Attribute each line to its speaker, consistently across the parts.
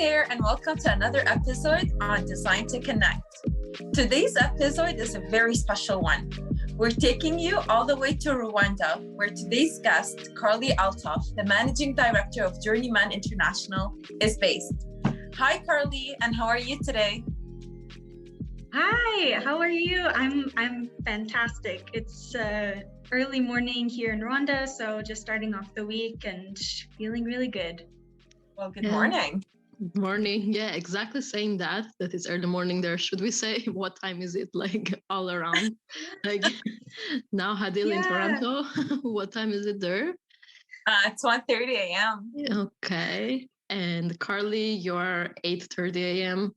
Speaker 1: there, and welcome to another episode on Design to Connect. Today's episode is a very special one. We're taking you all the way to Rwanda, where today's guest, Carly Althoff, the Managing Director of Journeyman International, is based. Hi, Carly, and how are you today?
Speaker 2: Hi, how are you? I'm fantastic. It's early morning here in Rwanda, so just starting off the week and feeling really good.
Speaker 1: Well, good morning.
Speaker 3: Good morning. Yeah, exactly saying that it's early morning there. Should we say what time is it like all around? Like now Hadil in Toronto, what time is it there?
Speaker 1: It's 1:30 a.m.
Speaker 3: Okay. And Carly, you're 8:30 a.m.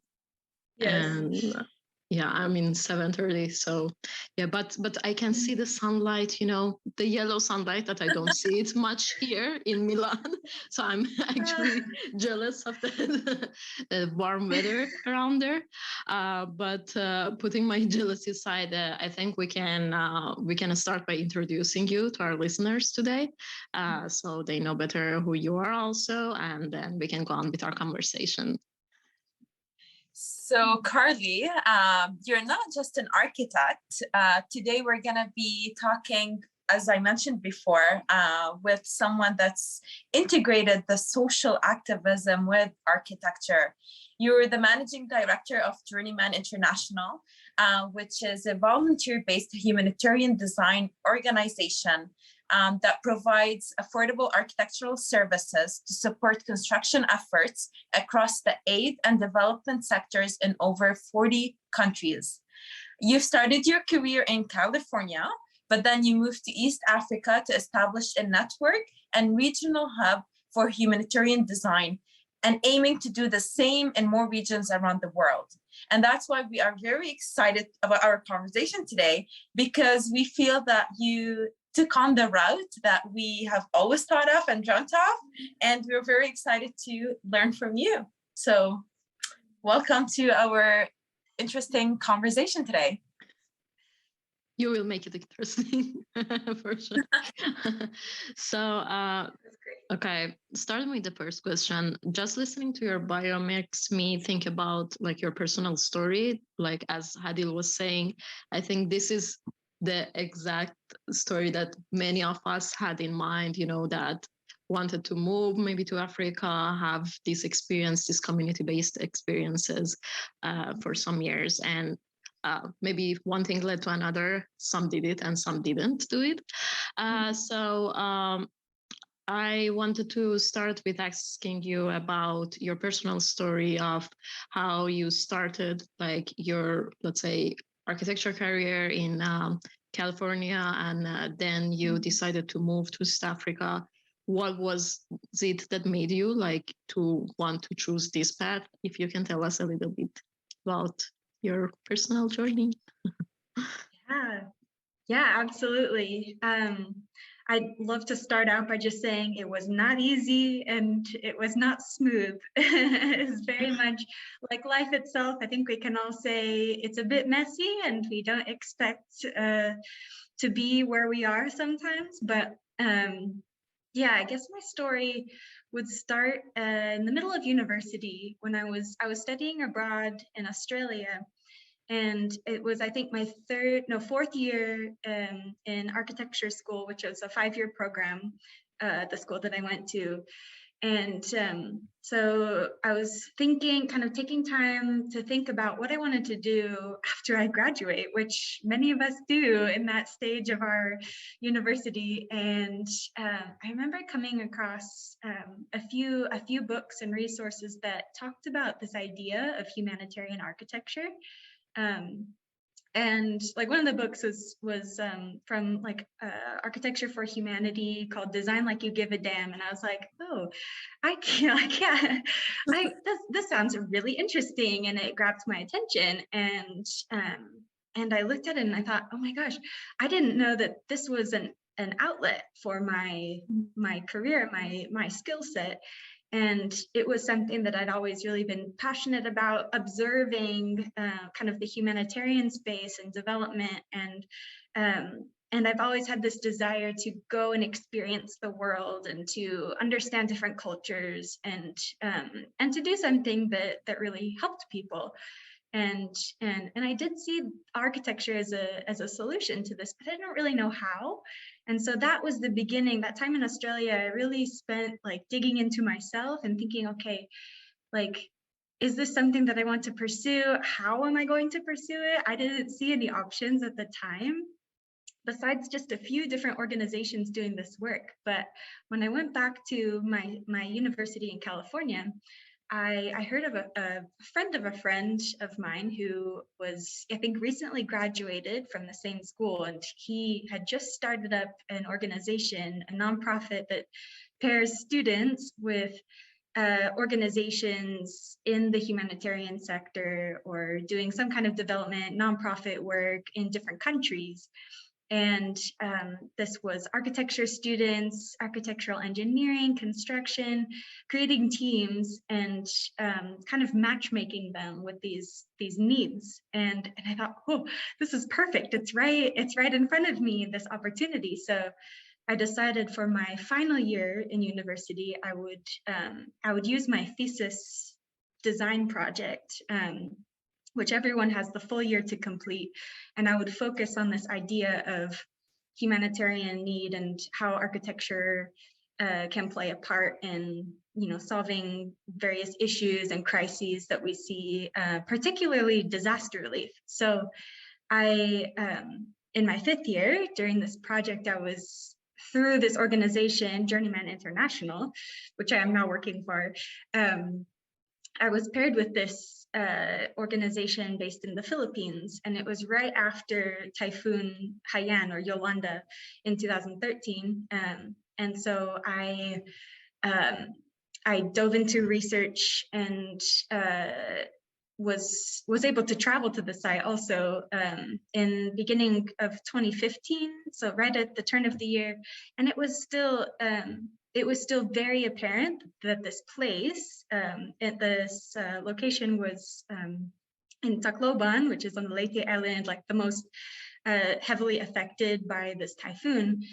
Speaker 2: Yes.
Speaker 3: And yeah, I'm in 7:30. So yeah, but I can see the sunlight, the yellow sunlight that I don't see it much here in Milan. So I'm actually jealous of the warm weather around there. But putting my jealousy aside, I think we can start by introducing you to our listeners today, so they know better who you are also, and then we can go on with our conversation.
Speaker 1: So, Carly, you're not just an architect. Today, we're going to be talking, as I mentioned before, with someone that's integrated the social activism with architecture. You're the Managing Director of Journeyman International, which is a volunteer-based humanitarian design organization that provides affordable architectural services to support construction efforts across the aid and development sectors in over 40 countries. You started your career in California, but then you moved to East Africa to establish a network and regional hub for humanitarian design, and aiming to do the same in more regions around the world. And that's why we are very excited about our conversation today, because we feel that you took on the route that we have always thought of and dreamt of, and we're very excited to learn from you. So welcome to our interesting conversation today.
Speaker 3: You will make it interesting for sure. So, okay, starting with the first question, just listening to your bio makes me think about like your personal story. Like as Hadil was saying, I think this is the exact story that many of us had in mind, that wanted to move maybe to Africa, have this experience, these community-based experiences for some years. And maybe one thing led to another. Some did it and some didn't do it. So I wanted to start with asking you about your personal story of how you started like your, let's say, architecture career in California, and then you decided to move to East Africa. What was it that made you like to want to choose this path? If you can tell us a little bit about your personal journey.
Speaker 2: Yeah, absolutely. I'd love to start out by just saying it was not easy and it was not smooth. It's very much like life itself. I think we can all say it's a bit messy and we don't expect to be where we are sometimes. But yeah, I guess my story would start in the middle of university when I was studying abroad in Australia. And it was, I think, my fourth year in architecture school, which was a 5-year program, the school that I went to. And so I was thinking, kind of taking time to think about what I wanted to do after I graduate, which many of us do in that stage of our university. And I remember coming across a few books and resources that talked about this idea of humanitarian architecture. And like one of the books was from like Architecture for Humanity called Design Like You Give a Damn. And I was like, oh, this sounds really interesting. And it grabbed my attention. And I looked at it and I thought, oh my gosh, I didn't know that this was an outlet for my career, my skill set. And it was something that I'd always really been passionate about, observing kind of the humanitarian space and development. And I've always had this desire to go and experience the world and to understand different cultures and to do something that really helped people. And I did see architecture as a solution to this, but I didn't really know how. And so that was the beginning. That time in Australia, I really spent like digging into myself and thinking, okay, like, is this something that I want to pursue? How am I going to pursue it? I didn't see any options at the time, besides just a few different organizations doing this work. But when I went back to my university in California, I heard of a friend of mine who was, I think, recently graduated from the same school, and he had just started up an organization, a nonprofit that pairs students with organizations in the humanitarian sector or doing some kind of development, nonprofit work in different countries. And this was architecture students, architectural engineering, construction, creating teams and kind of matchmaking them with these needs. And I thought, oh, this is perfect. It's right in front of me, this opportunity. So I decided for my final year in university, I would use my thesis design project, which everyone has the full year to complete. And I would focus on this idea of humanitarian need and how architecture can play a part in, solving various issues and crises that we see, particularly disaster relief. So I, in my 5th year during this project, I was through this organization, Journeyman International, which I am now working for. I was paired with this organization based in the Philippines, and it was right after Typhoon Haiyan or Yolanda in 2013. And so I dove into research and was able to travel to the site also in beginning of 2015, so right at the turn of the year, and it was still very apparent that this place at this location was in Tacloban, which is on the Leyte Island, like the most heavily affected by this typhoon.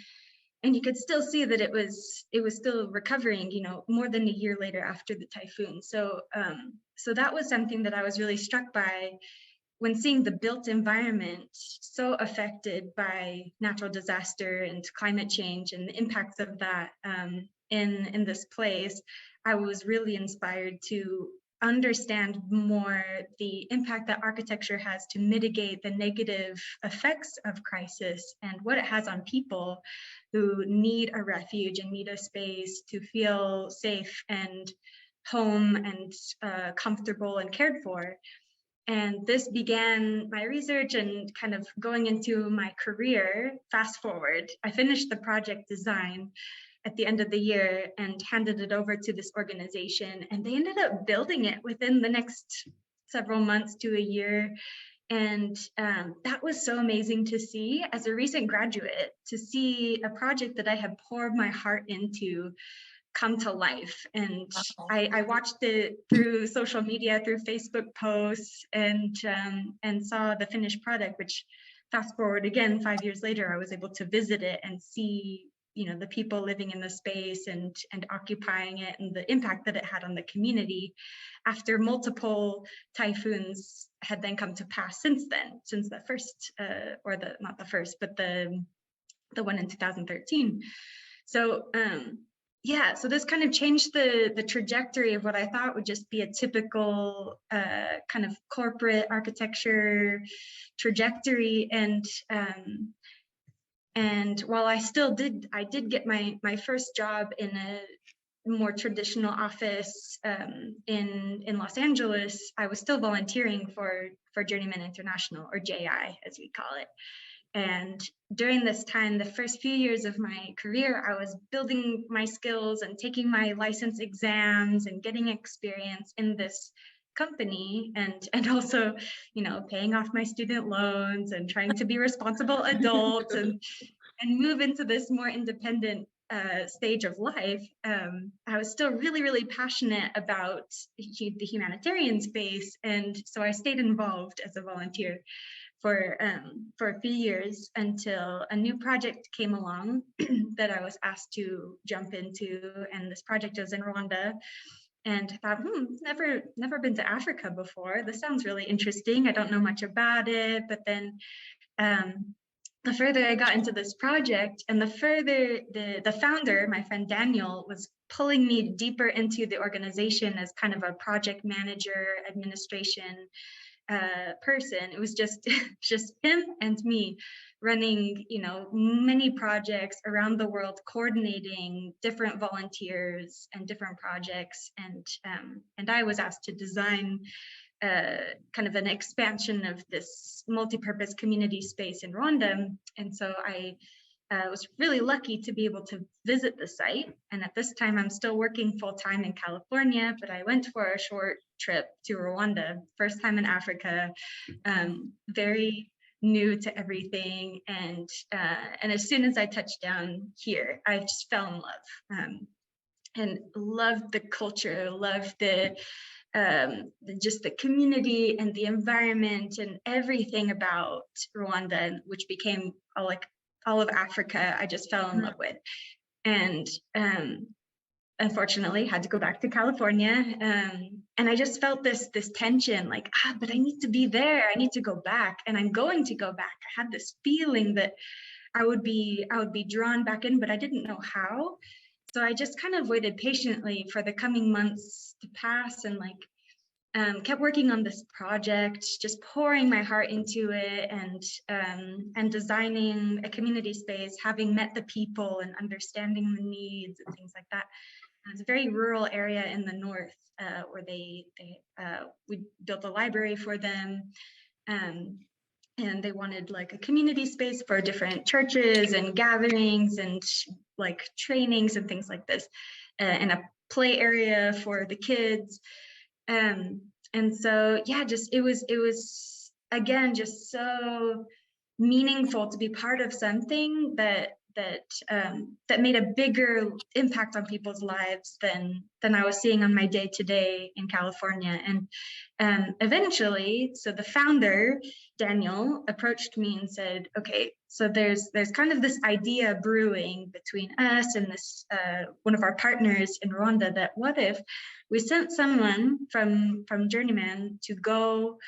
Speaker 2: And you could still see that it was still recovering, more than a year later after the typhoon. So so that was something that I was really struck by when seeing the built environment so affected by natural disaster and climate change and the impacts of that in this place. I was really inspired to understand more the impact that architecture has to mitigate the negative effects of crisis and what it has on people who need a refuge and need a space to feel safe and home and comfortable and cared for. And this began my research and kind of going into my career. Fast forward, I finished the project design at the end of the year and handed it over to this organization, and they ended up building it within the next several months to a year. And that was so amazing to see as a recent graduate, to see a project that I had poured my heart into come to life. And I watched it through social media, through Facebook posts, and saw the finished product, which fast forward again, 5 years later, I was able to visit it and see, the people living in the space and occupying it, and the impact that it had on the community after multiple typhoons had then come to pass since the first, not the first, but the one in 2013. So so this kind of changed the trajectory of what I thought would just be a typical kind of corporate architecture trajectory. And while I did get my first job in a more traditional office in Los Angeles, I was still volunteering for Journeyman International, or JI as we call it. And during this time, the first few years of my career, I was building my skills and taking my license exams and getting experience in this company, and also, paying off my student loans and trying to be responsible adults and move into this more independent stage of life. I was still really, really passionate about the humanitarian space, and so I stayed involved as a volunteer. for a few years until a new project came along that I was asked to jump into, and this project is in Rwanda. And I thought, never been to Africa before. This sounds really interesting. I don't know much about it. But then the further I got into this project, and the further the founder, my friend Daniel, was pulling me deeper into the organization as kind of a project manager, administration person. It was just him and me running, many projects around the world, coordinating different volunteers and different projects. And I was asked to design kind of an expansion of this multi-purpose community space in Rwanda. And so I was really lucky to be able to visit the site. And at this time, I'm still working full-time in California, but I went for a short trip to Rwanda, first time in Africa, very new to everything. And as soon as I touched down here, I just fell in love and loved the culture, loved just the community and the environment and everything about Rwanda, which became all of Africa. I just fell in love with, and unfortunately had to go back to California. And I just felt this tension, like, but I need to be there. I need to go back, and I'm going to go back. I had this feeling that I would be drawn back in, but I didn't know how. So I just kind of waited patiently for the coming months to pass, and kept working on this project, just pouring my heart into it, and designing a community space, having met the people and understanding the needs and things like that. And it's a very rural area in the north where we built a library for them. And they wanted a community space for different churches and gatherings and trainings and things like this, and a play area for the kids. And so, it was again, just so meaningful to be part of something that made a bigger impact on people's lives than I was seeing on my day-to-day in California. And eventually, so the founder, Daniel, approached me and said, okay, so there's kind of this idea brewing between us and this one of our partners in Rwanda, that what if we sent someone from Journeyman to go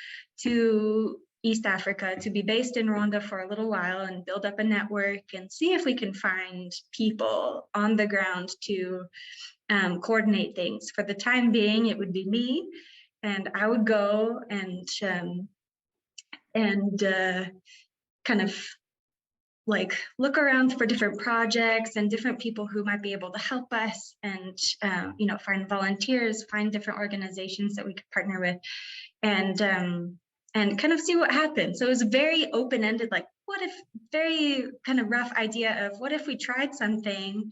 Speaker 2: to East Africa, to be based in Rwanda for a little while and build up a network and see if we can find people on the ground to coordinate things. For the time being, it would be me, and I would go and kind of look around for different projects and different people who might be able to help us, and find volunteers, find different organizations that we could partner with, and kind of see what happens. So it was very open-ended, what if, very kind of rough idea of what if we tried something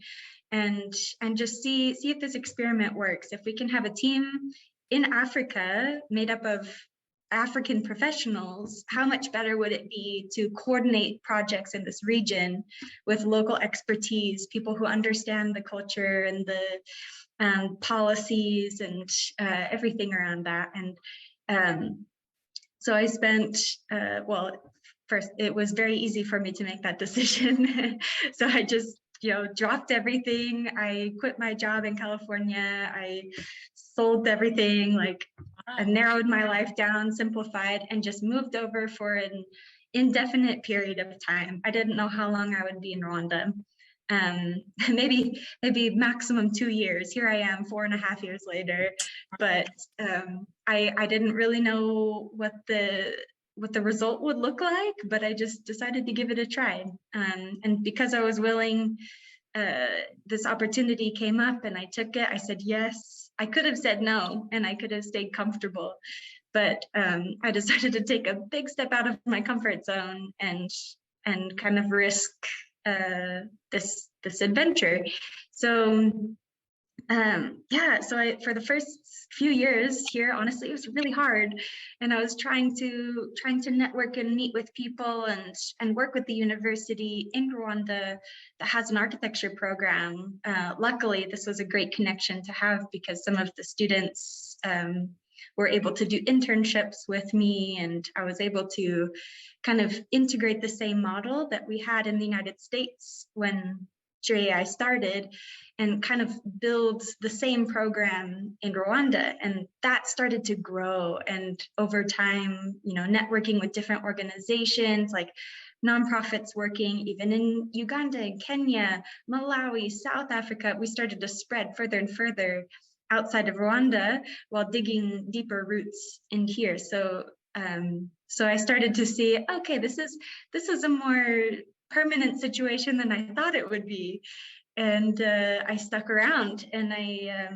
Speaker 2: and just see if this experiment works. If we can have a team in Africa made up of African professionals, how much better would it be to coordinate projects in this region with local expertise, people who understand the culture and the policies and everything around that. And so I spent, first, it was very easy for me to make that decision. So I just, dropped everything. I quit my job in California. I sold everything, I narrowed my life down, simplified, and just moved over for an indefinite period of time. I didn't know how long I would be in Rwanda. Maybe maximum 2 years. Here I am 4.5 years later, but I didn't really know what the result would look like, but I just decided to give it a try. And because I was willing, this opportunity came up and I took it. I said yes. I could have said no, and I could have stayed comfortable, but I decided to take a big step out of my comfort zone and kind of risk this adventure. So for the first few years here, honestly, it was really hard, and I was trying to network and meet with people and work with the university in Rwanda that has an architecture program. Luckily, this was a great connection to have, because some of the students were able to do internships with me, and I was able to kind of integrate the same model that we had in the United States when JAI started, and kind of build the same program in Rwanda. And that started to grow. And over time, networking with different organizations, like nonprofits working even in Uganda and Kenya, Malawi, South Africa, we started to spread further and further outside of Rwanda while digging deeper roots in here. So I started to see, okay, this is a more permanent situation than I thought it would be. And I stuck around, and I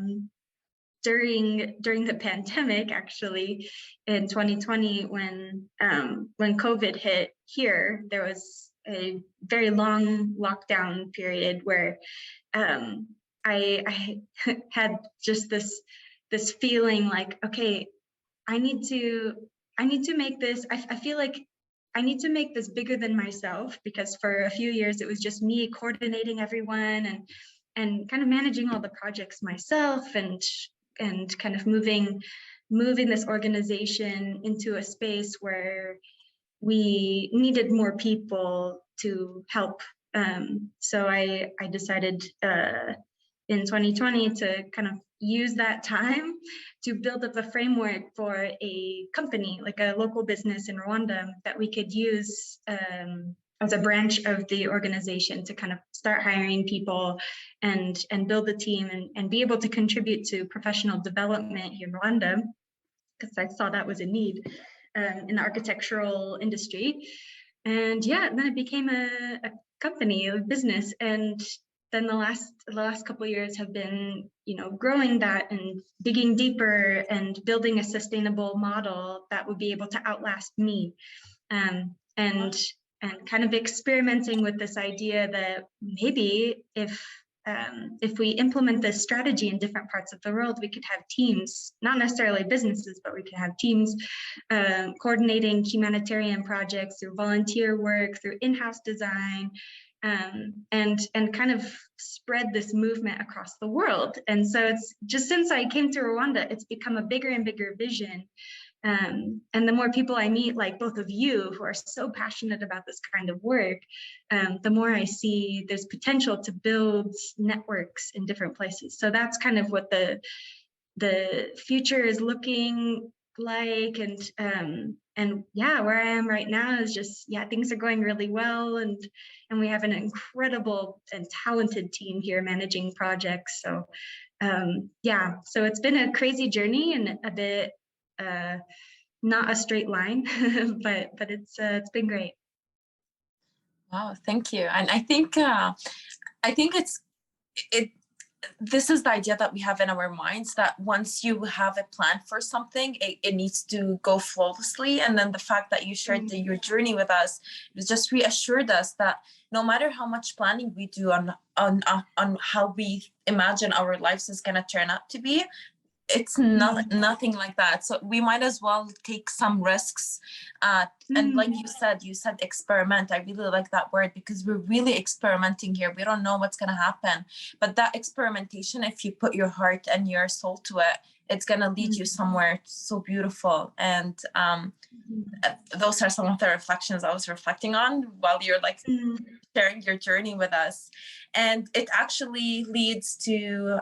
Speaker 2: during the pandemic, actually in 2020, when COVID hit here, there was a very long lockdown period where I had just this feeling like, okay, I need to make this, I feel like I need to make this bigger than myself, because for a few years it was just me coordinating everyone and kind of managing all the projects myself, and kind of moving this organization into a space where we needed more people to help. So I decided in 2020 to kind of use that time to build up a framework for a company, like a local business in Rwanda, that we could use as a branch of the organization to kind of start hiring people and build a team and be able to contribute to professional development here in Rwanda, because I saw that was a need in the architectural industry. And yeah, then it became a company, a business. And then the last couple of years have been, growing that and digging deeper and building a sustainable model that would be able to outlast me, and kind of experimenting with this idea that maybe if we implement this strategy in different parts of the world, we could have teams, not necessarily businesses, but we could have teams coordinating humanitarian projects through volunteer work, through in-house design, and kind of spread this movement across the world. And so it's just, since I came to Rwanda, it's become a bigger and bigger vision. And the more people I meet, like both of you, who are so passionate about this kind of work, the more I see there's potential to build networks in different places. So that's kind of what the future is looking like. And yeah, where I am right now is just, things are going really well, and we have an incredible and talented team here managing projects. So so it's been a crazy journey and a bit not a straight line, but it's been great.
Speaker 1: Wow, thank you. And I think this is the idea that we have in our minds, that once you have a plan for something, it needs to go flawlessly. And then the fact that you shared your journey with us, it just reassured us that no matter how much planning we do on how we imagine our lives is going to turn out to be, it's nothing like that. So we might as well take some risks. And like you said experiment. I really like that word, because we're really experimenting here. We don't know what's going to happen. But that experimentation, if you put your heart and your soul to it, it's going to lead you somewhere so beautiful. And those are some of the reflections I was reflecting on while you're sharing your journey with us. And it actually leads to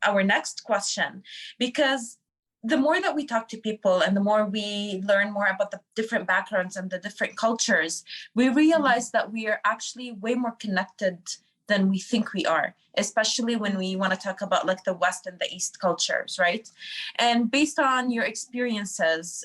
Speaker 1: our next question, because the more that we talk to people and the more we learn more about the different backgrounds and the different cultures, we realize that we are actually way more connected than we think we are, especially when we want to talk about the West and the East cultures, right? And based on your experiences,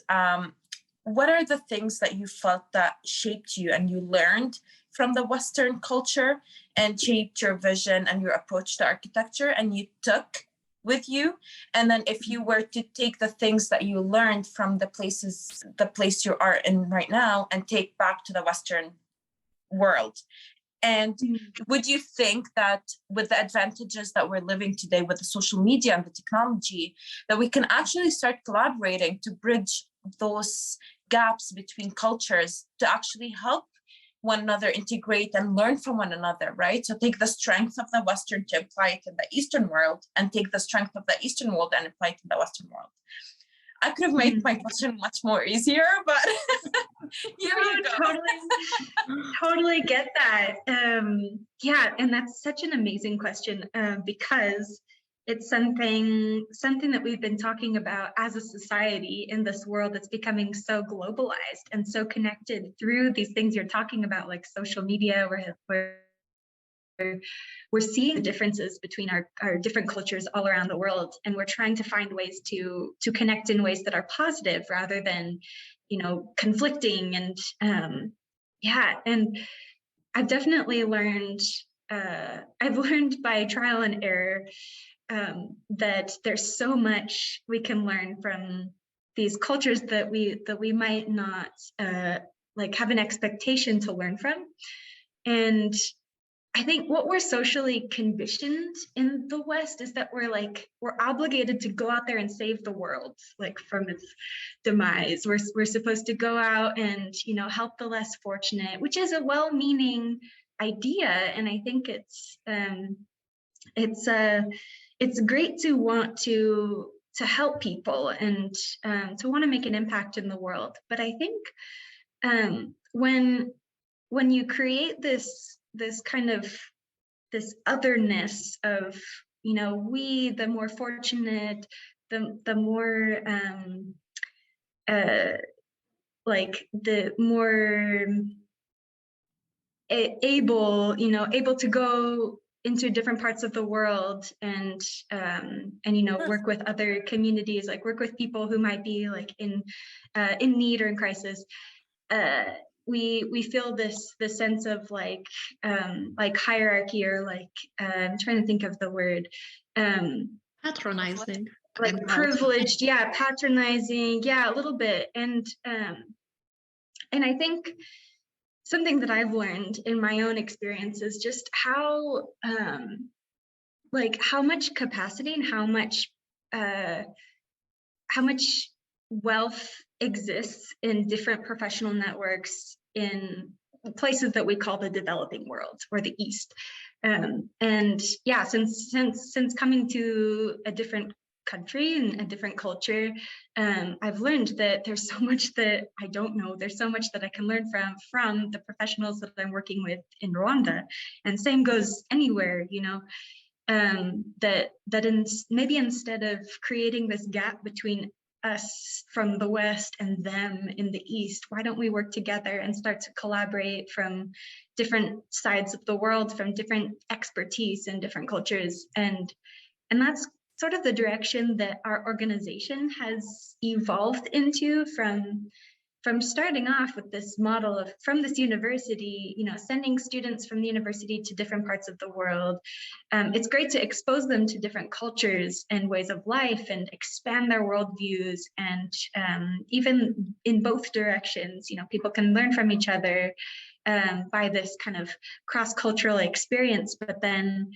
Speaker 1: what are the things that you felt that shaped you and you learned from the Western culture and shaped your vision and your approach to architecture, and you took with you? And then if you were to take the things that you learned from the place you are in right now and take back to the Western world, and would you think that with the advantages that we're living today with the social media and the technology, that we can actually start collaborating to bridge those gaps between cultures to actually help one another integrate and learn from one another, right? So take the strength of the Western to apply it in the Eastern world, and take the strength of the Eastern world and apply it in the Western world. I could have made my question much more easier, but here you go.
Speaker 2: Totally get that. Yeah, and that's such an amazing question because it's something that we've been talking about as a society in this world that's becoming so globalized and so connected through these things you're talking about, like social media, where we're seeing the differences between our different cultures all around the world, and we're trying to find ways to connect in ways that are positive rather than, conflicting. And yeah, and I've definitely learned. I've learned by trial and error that there's so much we can learn from these cultures that we might not have an expectation to learn from. And I think what we're socially conditioned in the West is that we're obligated to go out there and save the world, from its demise. We're supposed to go out and, help the less fortunate, which is a well-meaning idea. And I think it's great to want to help people and to want to make an impact in the world. But I think when you create this kind of this otherness of, we, the more fortunate, the more the more able to go into different parts of the world and work with other communities, work with people who might be in need or in crisis. We feel this sense of hierarchy, or I'm trying to think of the word,
Speaker 3: patronizing,
Speaker 2: privileged, patronizing, a little bit. And I think something that I've learned in my own experience is just how much capacity and how much wealth exists in different professional networks in places that we call the developing world or the East. And yeah, since coming to a different country and a different culture, I've learned that there's so much that I don't know. There's so much that I can learn from the professionals that I'm working with in Rwanda, and same goes anywhere. Maybe instead of creating this gap between us from the West and them in the East, why don't we work together and start to collaborate from different sides of the world, from different expertise and different cultures? And that's sort of the direction that our organization has evolved into from starting off with this model of, from this university, sending students from the university to different parts of the world. It's great to expose them to different cultures and ways of life and expand their worldviews. And even in both directions, people can learn from each other by this kind of cross-cultural experience. But then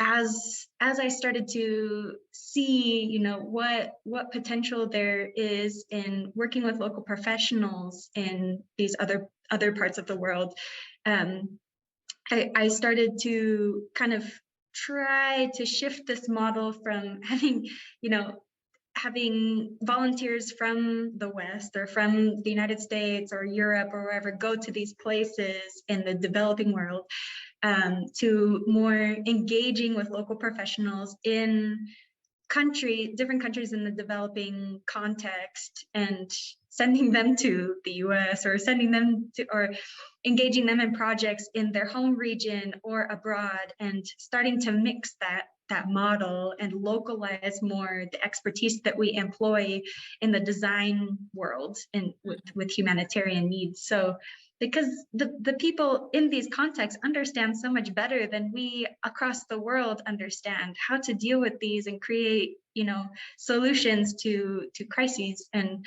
Speaker 2: as I started to see, what potential there is in working with local professionals in these other parts of the world, I started to kind of try to shift this model from having volunteers from the West or from the United States or Europe or wherever go to these places in the developing world, to more engaging with local professionals in different countries in the developing context, and sending them to the US or engaging them in projects in their home region or abroad, and starting to mix that model and localize more the expertise that we employ in the design world and with humanitarian needs. So because the people in these contexts understand so much better than we across the world understand how to deal with these and create, solutions to crises and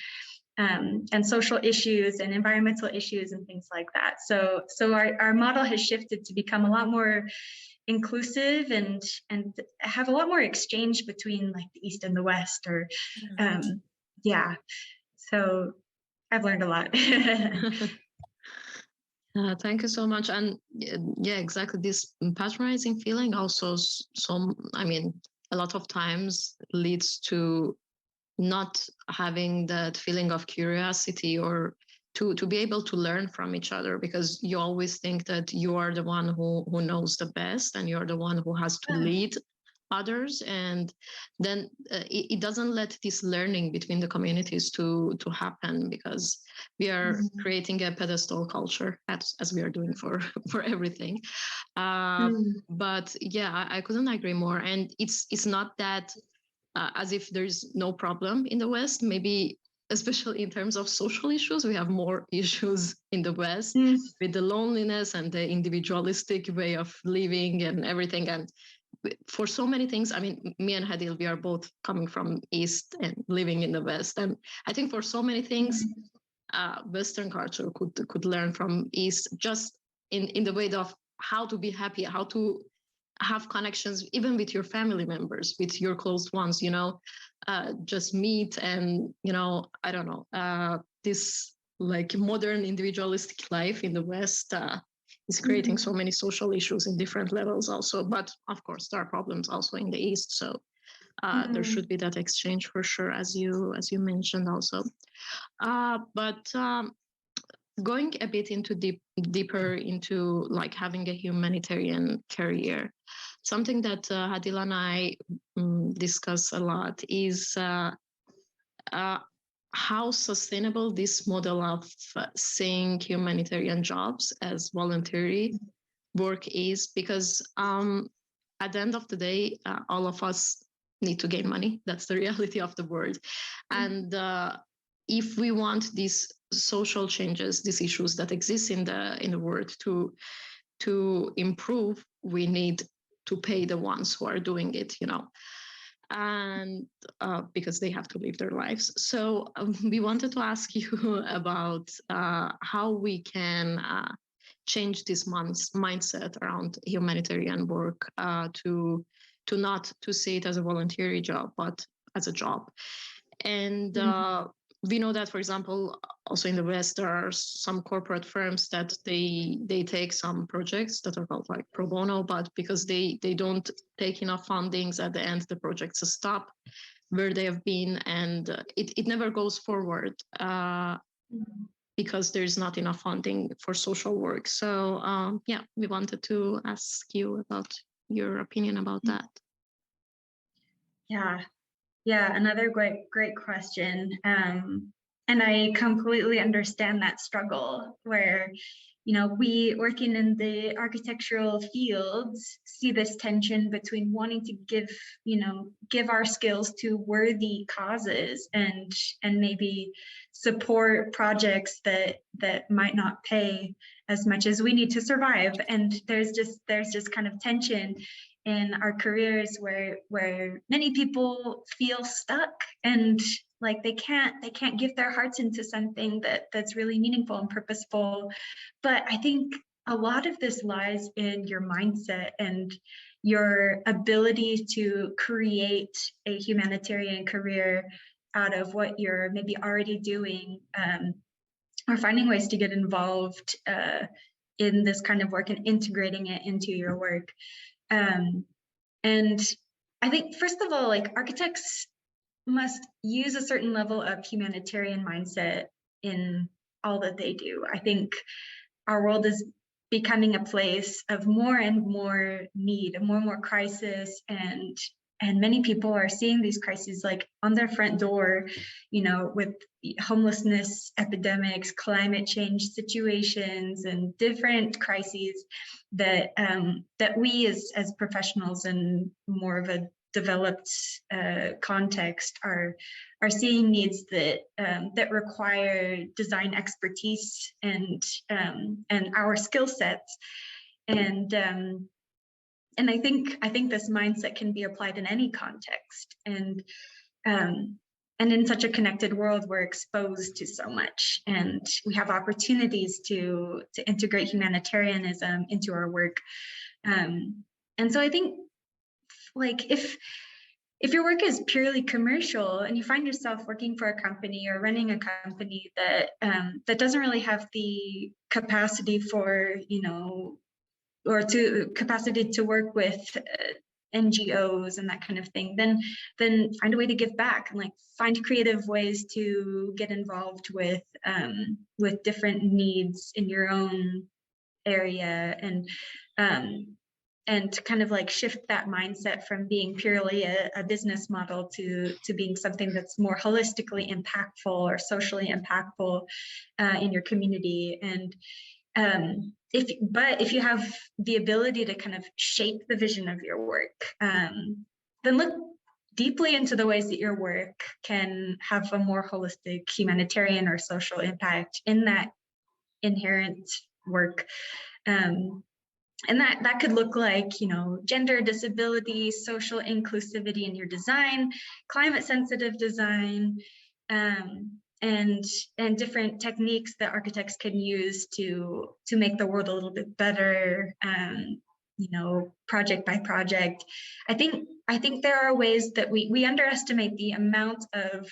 Speaker 2: social issues and environmental issues and things like that. So our model has shifted to become a lot more inclusive and have a lot more exchange between the East and the West, or so I've learned a lot.
Speaker 3: Thank you so much. And yeah, exactly, this patronizing feeling also a lot of times leads to not having that feeling of curiosity or to be able to learn from each other, because you always think that you are the one who knows the best and you're the one who has to lead others, and then it doesn't let this learning between the communities to happen, because we are creating a pedestal culture as we are doing for everything. But yeah, I couldn't agree more. And it's not that as if there's no problem in the West. Maybe especially in terms of social issues, we have more issues in the West with the loneliness and the individualistic way of living and everything. And for so many things, I mean, me and Hadil, we are both coming from East and living in the West. And I think for so many things, Western culture could learn from East, just in the way of how to be happy, how to have connections even with your family members, with your close ones, just meet and, I don't know, this like modern individualistic life in the West is creating so many social issues in different levels also. But of course, there are problems also in the East. So there should be that exchange for sure, as you mentioned also. But going a bit into deeper into like having a humanitarian career, something that Hadil and I discuss a lot is how sustainable this model of seeing humanitarian jobs as voluntary work is, because at the end of the day, all of us need to gain money. That's the reality of the world. And if we want these social changes, these issues that exist in the world to improve, we need to pay the ones who are doing it, and because they have to live their lives. So we wanted to ask you about how we can change this mindset around humanitarian work to not to see it as a voluntary job, but as a job. And we know that, for example, also in the West, there are some corporate firms that they take some projects that are called like pro bono, but because they don't take enough fundings, at the end, the projects stop where they have been, and it never goes forward because there's not enough funding for social work. So yeah, we wanted to ask you about your opinion about that.
Speaker 2: Yeah, another great question. And I completely understand that struggle where, we working in the architectural fields see this tension between wanting to give our skills to worthy causes and maybe support projects that might not pay as much as we need to survive. And there's just kind of tension in our careers where many people feel stuck and like they can't give their hearts into something that's really meaningful and purposeful. But I think a lot of this lies in your mindset and your ability to create a humanitarian career out of what you're maybe already doing, or finding ways to get involved in this kind of work and integrating it into your work. And I think, first of all, like architects must use a certain level of humanitarian mindset in all that they do. I think our world is becoming a place of more and more need, more and more crisis, and many people are seeing these crises like on their front door, with homelessness epidemics, climate change situations, and different crises that we as professionals in more of a developed context are seeing needs that require design expertise and our skill sets. And I think this mindset can be applied in any context. And in such a connected world, we're exposed to so much, and we have opportunities to integrate humanitarianism into our work. And so I think, like, if your work is purely commercial and you find yourself working for a company or running a company that doesn't really have the capacity for, or capacity to work with NGOs and that kind of thing, then find a way to give back and like find creative ways to get involved with different needs in your own area, and to kind of like shift that mindset from being purely a business model to being something that's more holistically impactful or socially impactful in your community. And if you have the ability to kind of shape the vision of your work, then look deeply into the ways that your work can have a more holistic humanitarian or social impact in that inherent work. And that could look like, you know, gender, disability, social inclusivity in your design, climate sensitive design, and different techniques that architects can use to make the world a little bit better, you know, project by project. I think there are ways that we underestimate the amount of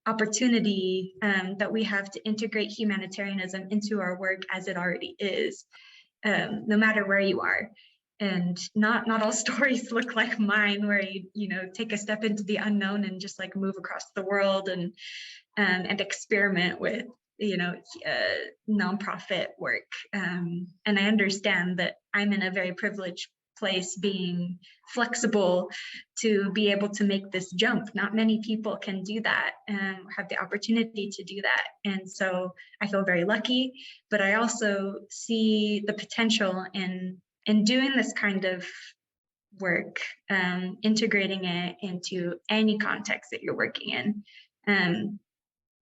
Speaker 2: opportunity that we have to integrate humanitarianism into our work as it already is, no matter where you are. And not all stories look like mine, where you know, take a step into the unknown and just like move across the world and experiment with, you know, nonprofit work. And I understand that I'm in a very privileged place, being flexible to be able to make this jump. Not many people can do that and have the opportunity to do that. And so I feel very lucky, but I also see the potential in doing this kind of work, integrating it into any context that you're working in.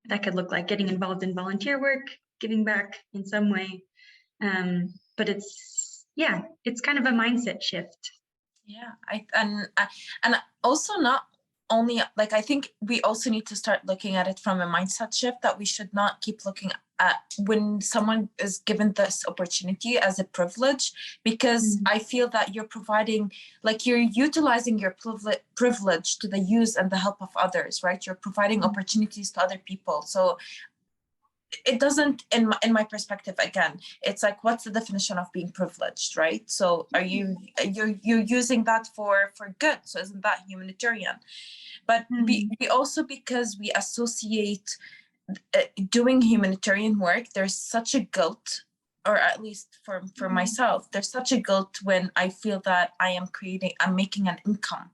Speaker 2: That could look like getting involved in volunteer work, giving back in some way. But it's kind of a mindset shift.
Speaker 1: Yeah, and also not only, like, I think we also need to start looking at it from a mindset shift, that we should not keep looking at when someone is given this opportunity as a privilege, because I feel that you're providing, like, you're utilizing your privilege to the use and the help of others, right? You're providing opportunities to other people. So it doesn't, in my perspective, again, it's like, what's the definition of being privileged, right? So are you're using that for good? So isn't that humanitarian? But we also, because we associate doing humanitarian work, there's such a guilt, or at least for myself, there's such a guilt when I feel that I'm making an income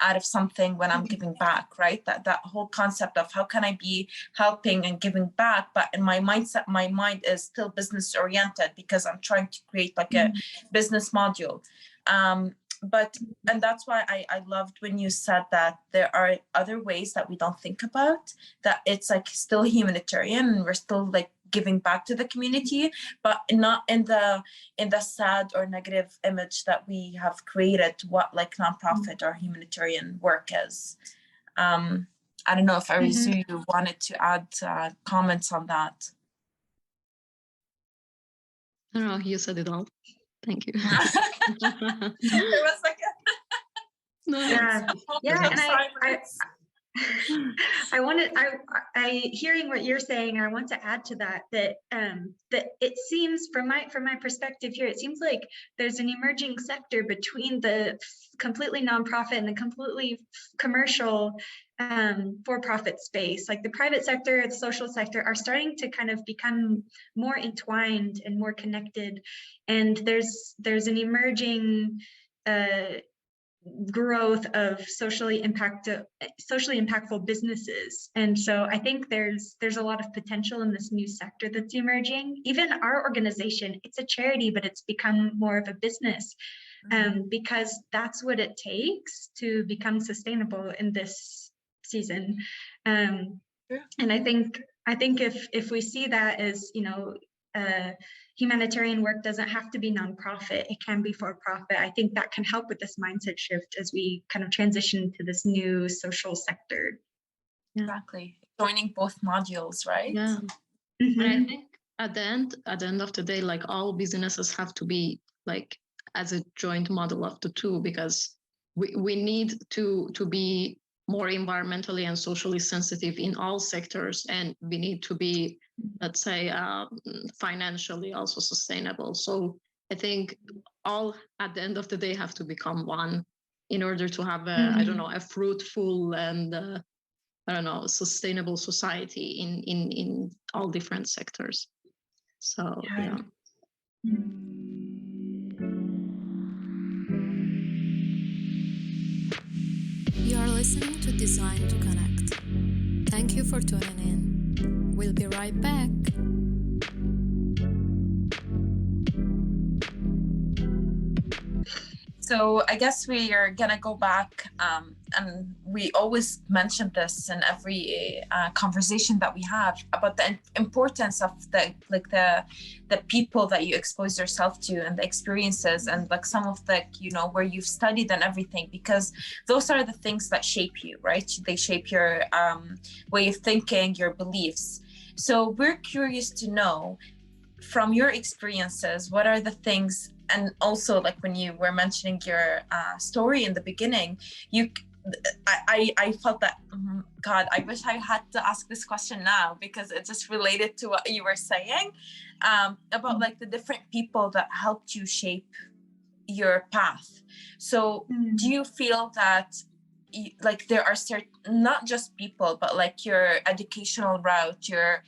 Speaker 1: out of something when I'm giving back, right? That whole concept of how can I be helping and giving back, but in my mindset, my mind is still business oriented, because I'm trying to create like a business module. And that's why I loved when you said that there are other ways that we don't think about, that it's like still humanitarian and we're still like giving back to the community, but not in the sad or negative image that we have created what like nonprofit or humanitarian work is. I don't know if Arizu wanted to add comments on that.
Speaker 3: I don't know, you said it all. Thank you.
Speaker 1: It was like
Speaker 2: I hearing what you're saying, I want to add to that it seems from my perspective here, it seems like there's an emerging sector between the completely nonprofit and the completely commercial for-profit space. Like the private sector, the social sector are starting to kind of become more entwined and more connected, and there's an emerging growth of socially impactful businesses. And so I think there's a lot of potential in this new sector that's emerging. Even our organization, it's a charity, but it's become more of a business, because that's what it takes to become sustainable in this season. And I think if we see that as, you know, humanitarian work doesn't have to be nonprofit, it can be for profit. I think that can help with this mindset shift as we kind of transition to this new social sector.
Speaker 1: Exactly. Joining both modules, right?
Speaker 3: Yeah. And I think at the end of the day, like all businesses have to be like as a joint model of the two, because we need to be more environmentally and socially sensitive in all sectors, and we need to be, let's say, financially also sustainable. So I think all at the end of the day have to become one in order to have a, I don't know, a fruitful and I don't know, sustainable society in all different sectors. So yeah.
Speaker 4: You are listening to Design to Connect. Thank you for tuning in. We'll be right back.
Speaker 1: So I guess we are gonna go back, and we always mention this in every conversation that we have about the importance of the people that you expose yourself to and the experiences and like some of the, you know, where you've studied and everything, because those are the things that shape you, right? They shape your way of thinking, your beliefs. So we're curious to know, from your experiences, what are the things, and also like when you were mentioning your story in the beginning, I felt that, God, I wish I had to ask this question now, because it just related to what you were saying about like the different people that helped you shape your path. So do you feel that like there are certain, not just people, but like your educational route, your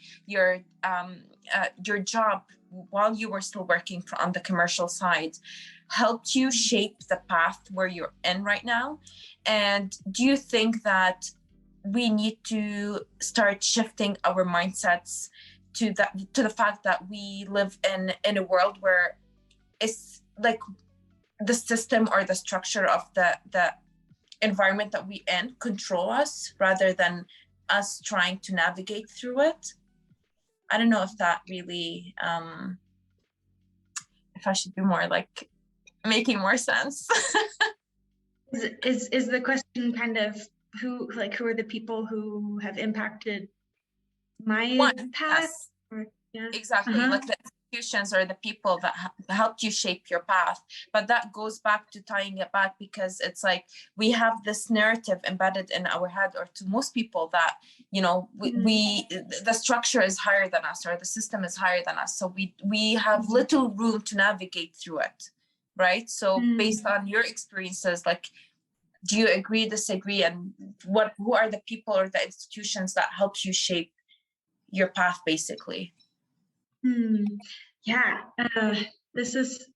Speaker 1: job while you were still working on the commercial side helped you shape the path where you're in right now? And do you think that we need to start shifting our mindsets to the fact that we live in a world where it's like the system or the structure of the environment that we in control us rather than us trying to navigate through it? I don't know if that really if I should be more like making more sense.
Speaker 2: Is the question kind of who are the people who have impacted my path?
Speaker 1: Yes.
Speaker 2: Or, yeah.
Speaker 1: Exactly. Like the institutions or the people that helped you shape your path. But that goes back to tying it back, because it's like we have this narrative embedded in our head, or to most people, that, you know, we the structure is higher than us, or the system is higher than us, so we have little room to navigate through it, right? So based on your experiences, like, do you agree, disagree, and who are the people or the institutions that helped you shape your path, basically?
Speaker 2: Yeah, this is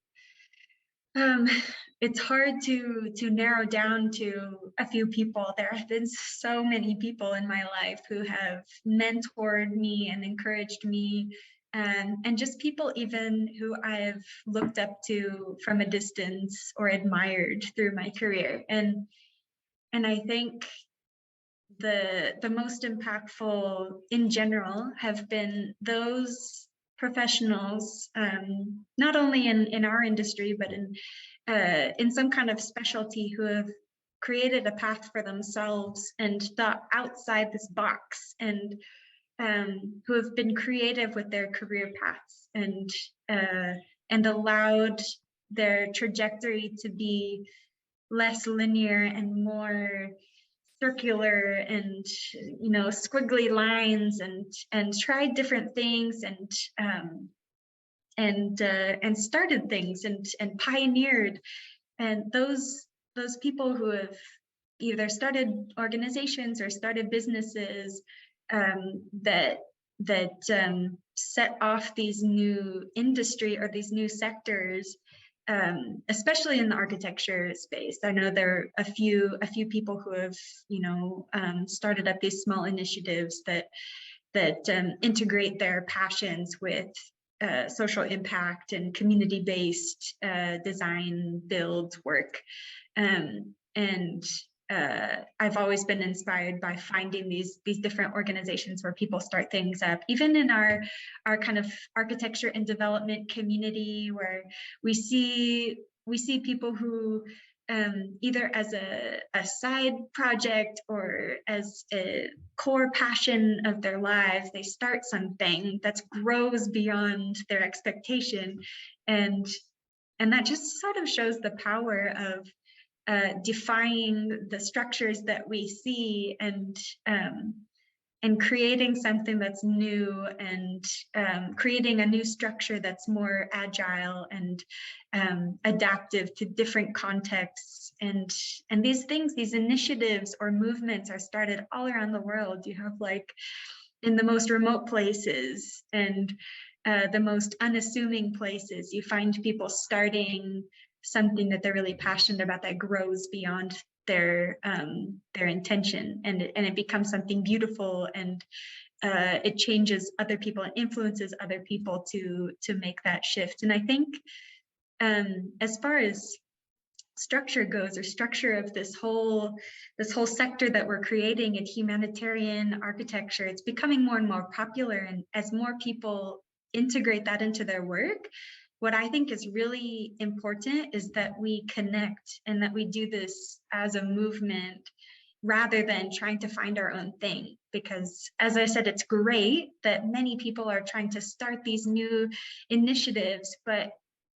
Speaker 2: it's hard to narrow down to a few people. There have been so many people in my life who have mentored me and encouraged me, and just people even who I've looked up to from a distance or admired through my career. And I think the most impactful in general have been those professionals, not only in our industry, but in some kind of specialty, who have created a path for themselves and thought outside this box, and who have been creative with their career paths, and allowed their trajectory to be less linear and more circular, and, you know, squiggly lines, and tried different things, and started things, and pioneered. And those people who have either started organizations or started businesses that set off these new industry or these new sectors, especially in the architecture space. I know there are a few people who have, you know, started up these small initiatives that integrate their passions with social impact and community-based design build work. And I've always been inspired by finding these different organizations where people start things up, even in our kind of architecture and development community, where we see people who either as a side project or as a core passion of their lives, they start something that grows beyond their expectation, and that just sort of shows the power of defying the structures that we see, and creating something that's new, and creating a new structure that's more agile and adaptive to different contexts. And these things, these initiatives or movements are started all around the world. You have like in the most remote places and the most unassuming places, you find people starting something that they're really passionate about that grows beyond their intention, and it becomes something beautiful, and it changes other people and influences other people to make that shift. And I think as far as structure goes, or structure of this whole sector that we're creating in humanitarian architecture, it's becoming more and more popular. And as more people integrate that into their work, what I think is really important is that we connect, and that we do this as a movement rather than trying to find our own thing. Because as I said, it's great that many people are trying to start these new initiatives, but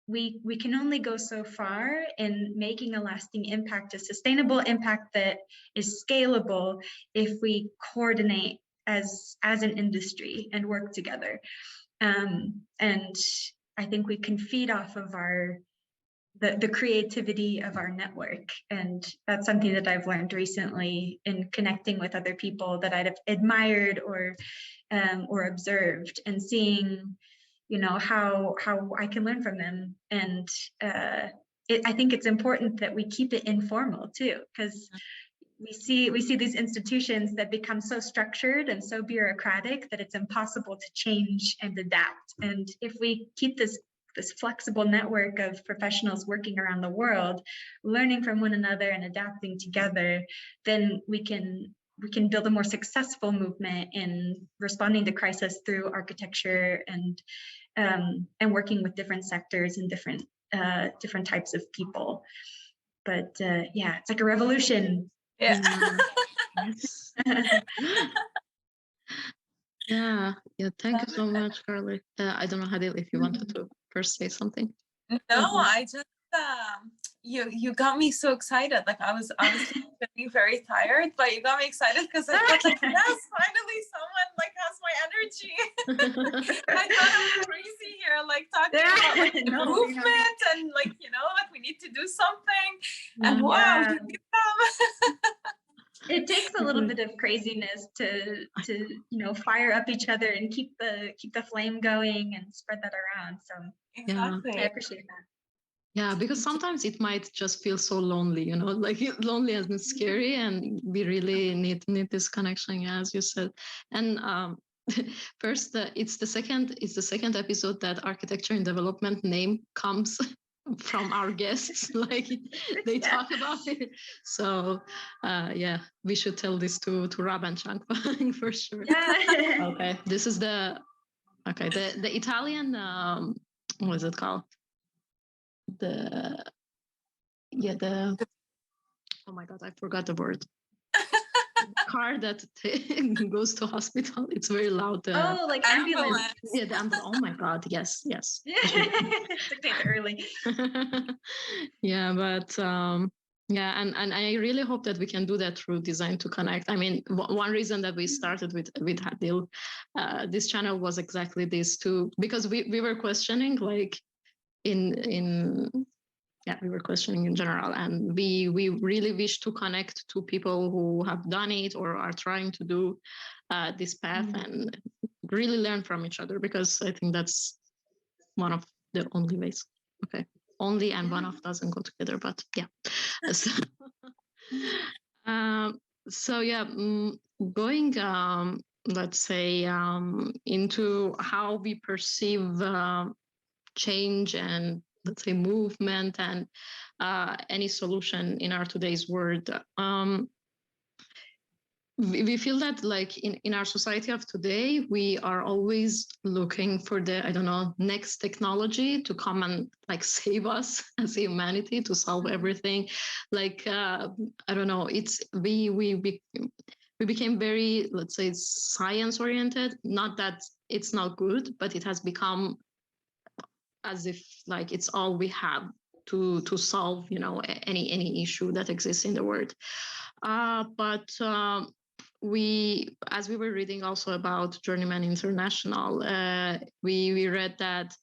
Speaker 2: we can only go so far in making a lasting impact, a sustainable impact that is scalable, if we coordinate as an industry and work together. And I think we can feed off of the creativity of our network. And that's something that I've learned recently in connecting with other people that I'd have admired or observed, and seeing, you know, how I can learn from them. And I think it's important that we keep it informal too, because we see these institutions that become so structured and so bureaucratic that it's impossible to change and adapt. And if we keep this flexible network of professionals working around the world, learning from one another and adapting together, then we can build a more successful movement in responding to crisis through architecture, and working with different sectors and different types of people. But yeah, it's like a revolution.
Speaker 1: Yeah.
Speaker 3: Yes. Yeah. Thank you so much, Carly. I don't know, Hadil, if you wanted to first say something.
Speaker 1: No, I just you got me so excited. Like I was feeling very tired, but you got me excited because I felt like, yes, finally someone like has my energy. I thought I was crazy here, like talking about like the movement and like, you know, like we need to do something. And wow, here we come.
Speaker 2: It takes a little bit of craziness to fire up each other and keep the flame going and spread that around. So
Speaker 1: exactly.
Speaker 2: I appreciate that.
Speaker 3: Yeah, because sometimes it might just feel so lonely, you know, like lonely and scary, and we really need this connection, yeah, as you said. And first, it's the second episode that Architecture and Development name comes from our guests, like they talk about it. So yeah, we should tell this to Rob and Changfang for sure.
Speaker 2: Yeah.
Speaker 3: Okay, this is the Italian what is it called? Oh my god, I forgot the word. Car that goes to hospital. It's very loud.
Speaker 2: Like ambulance.
Speaker 3: Yeah, the ambulance. Oh my god, yes.
Speaker 2: It's okay, early.
Speaker 3: Yeah, but yeah, and I really hope that we can do that through Design to Connect. I mean, one reason that we started with Hadil, this channel was exactly this too, because we were questioning, like we were questioning in general, and we really wish to connect to people who have done it or are trying to do this path, and really learn from each other, because I think that's one of the only ways. Okay, only and one of doesn't go together, but yeah. So yeah, going let's say into how we perceive change and, let's say, movement and any solution in our today's world. We feel that, like, in our society of today, we are always looking for the, I don't know, next technology to come and like save us as humanity, to solve everything. Like I don't know, we became very, let's say, science oriented. Not that it's not good, but it has become as if like it's all we have to solve, you know, any issue that exists in the world. But as we were reading also about Journeyman International, we read that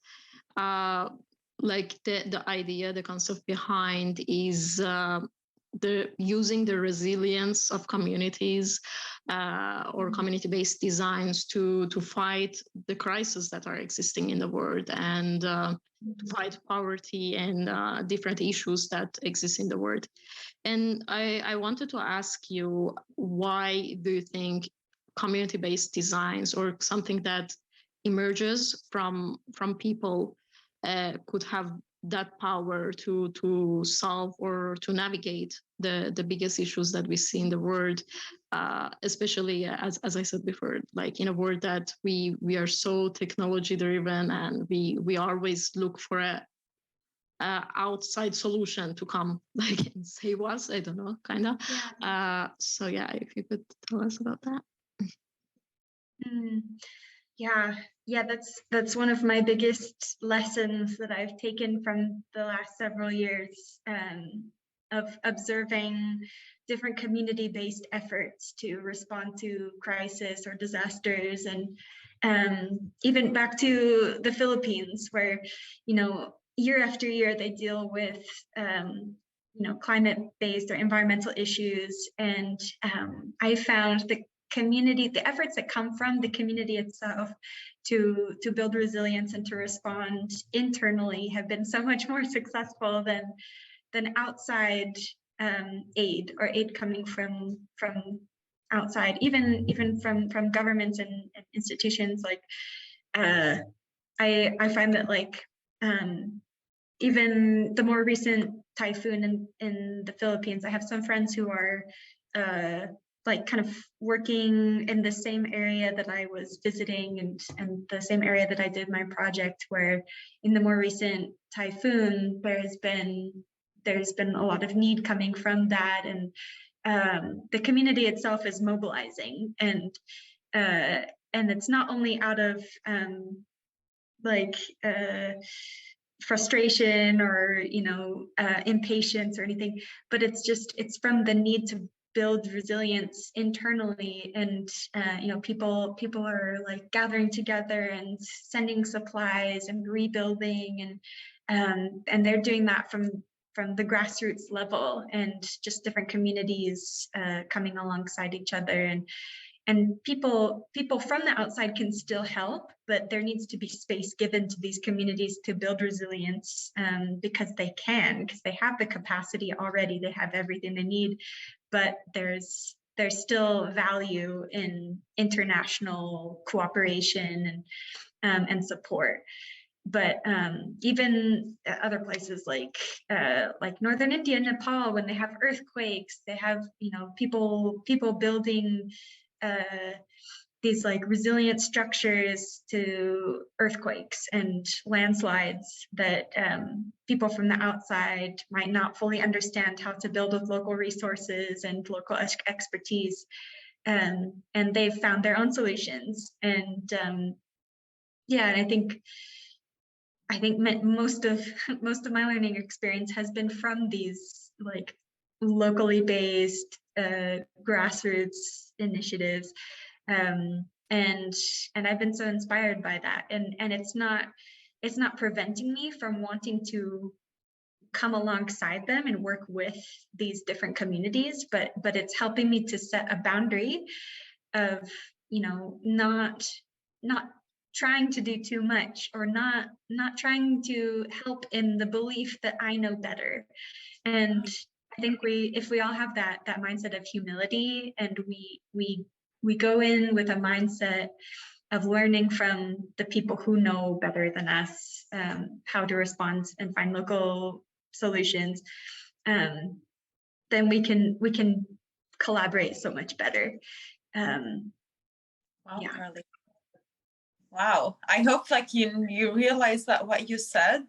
Speaker 3: like the idea, the concept behind is the using the resilience of communities or community-based designs to fight the crises that are existing in the world, and to fight poverty and different issues that exist in the world. And I wanted to ask you, why do you think community-based designs or something that emerges from people could have that power to solve or to navigate the biggest issues that we see in the world, especially as I said before, like in a world that we are so technology driven, and we always look for a outside solution to come like and save us. I don't know, kind of. So yeah, if you could tell us about that.
Speaker 2: Yeah, that's one of my biggest lessons that I've taken from the last several years, of observing different community-based efforts to respond to crisis or disasters, and even back to the Philippines, where, you know, year after year they deal with climate-based or environmental issues, and I found the efforts that come from the community itself to build resilience and to respond internally have been so much more successful than outside aid, or aid coming from outside, even from governments and institutions. Like I find that, like, even the more recent typhoon in the Philippines, I have some friends who are like kind of working in the same area that I was visiting, and the same area that I did my project, where in the more recent typhoon there's been a lot of need coming from that, and the community itself is mobilizing, and it's not only out of frustration or impatience or anything, but it's from the need to build resilience internally, and people are like gathering together and sending supplies and rebuilding, and they're doing that from the grassroots level, and just different communities coming alongside each other, and people from the outside can still help, but there needs to be space given to these communities to build resilience, because they have the capacity already, they have everything they need, but there's still value in international cooperation and support. But even other places like northern India, Nepal, when they have earthquakes, they have people building these like resilient structures to earthquakes and landslides that people from the outside might not fully understand how to build with local resources and local expertise, and they've found their own solutions. And and I think most of my learning experience has been from these like locally based grassroots initiatives, and I've been so inspired by that, and it's not preventing me from wanting to come alongside them and work with these different communities, but it's helping me to set a boundary of not trying to do too much, or not trying to help in the belief that I know better. And I think if we all have that mindset of humility, and we go in with a mindset of learning from the people who know better than us how to respond and find local solutions, then we can collaborate so much better.
Speaker 1: Wow, Carly. Wow, I hope like you realize that what you said,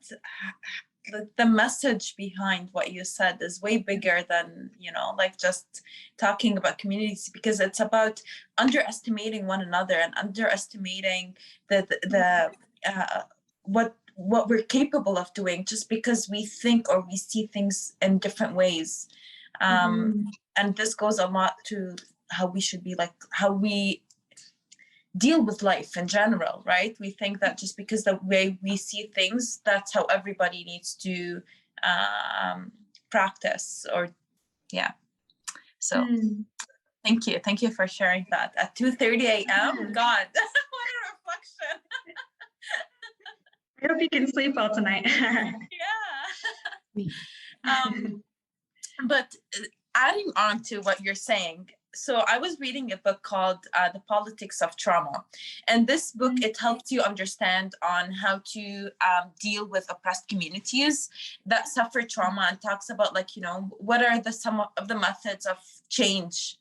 Speaker 1: the message behind what you said is way bigger than like just talking about communities, because it's about underestimating one another and underestimating the what we're capable of doing, just because we think or we see things in different ways. And this goes a lot to we should be, like how we deal with life in general, right? We think that just because the way we see things, that's how everybody needs to practice, or yeah. So thank you for sharing that at 2:30 a.m. God, what a reflection.
Speaker 2: I hope you can sleep well tonight.
Speaker 1: Yeah. But adding on to what you're saying, so I was reading a book called The Politics of Trauma. And this book, it helped you understand on how to deal with oppressed communities that suffer trauma, and talks about, like, you know, what are some of the methods of change.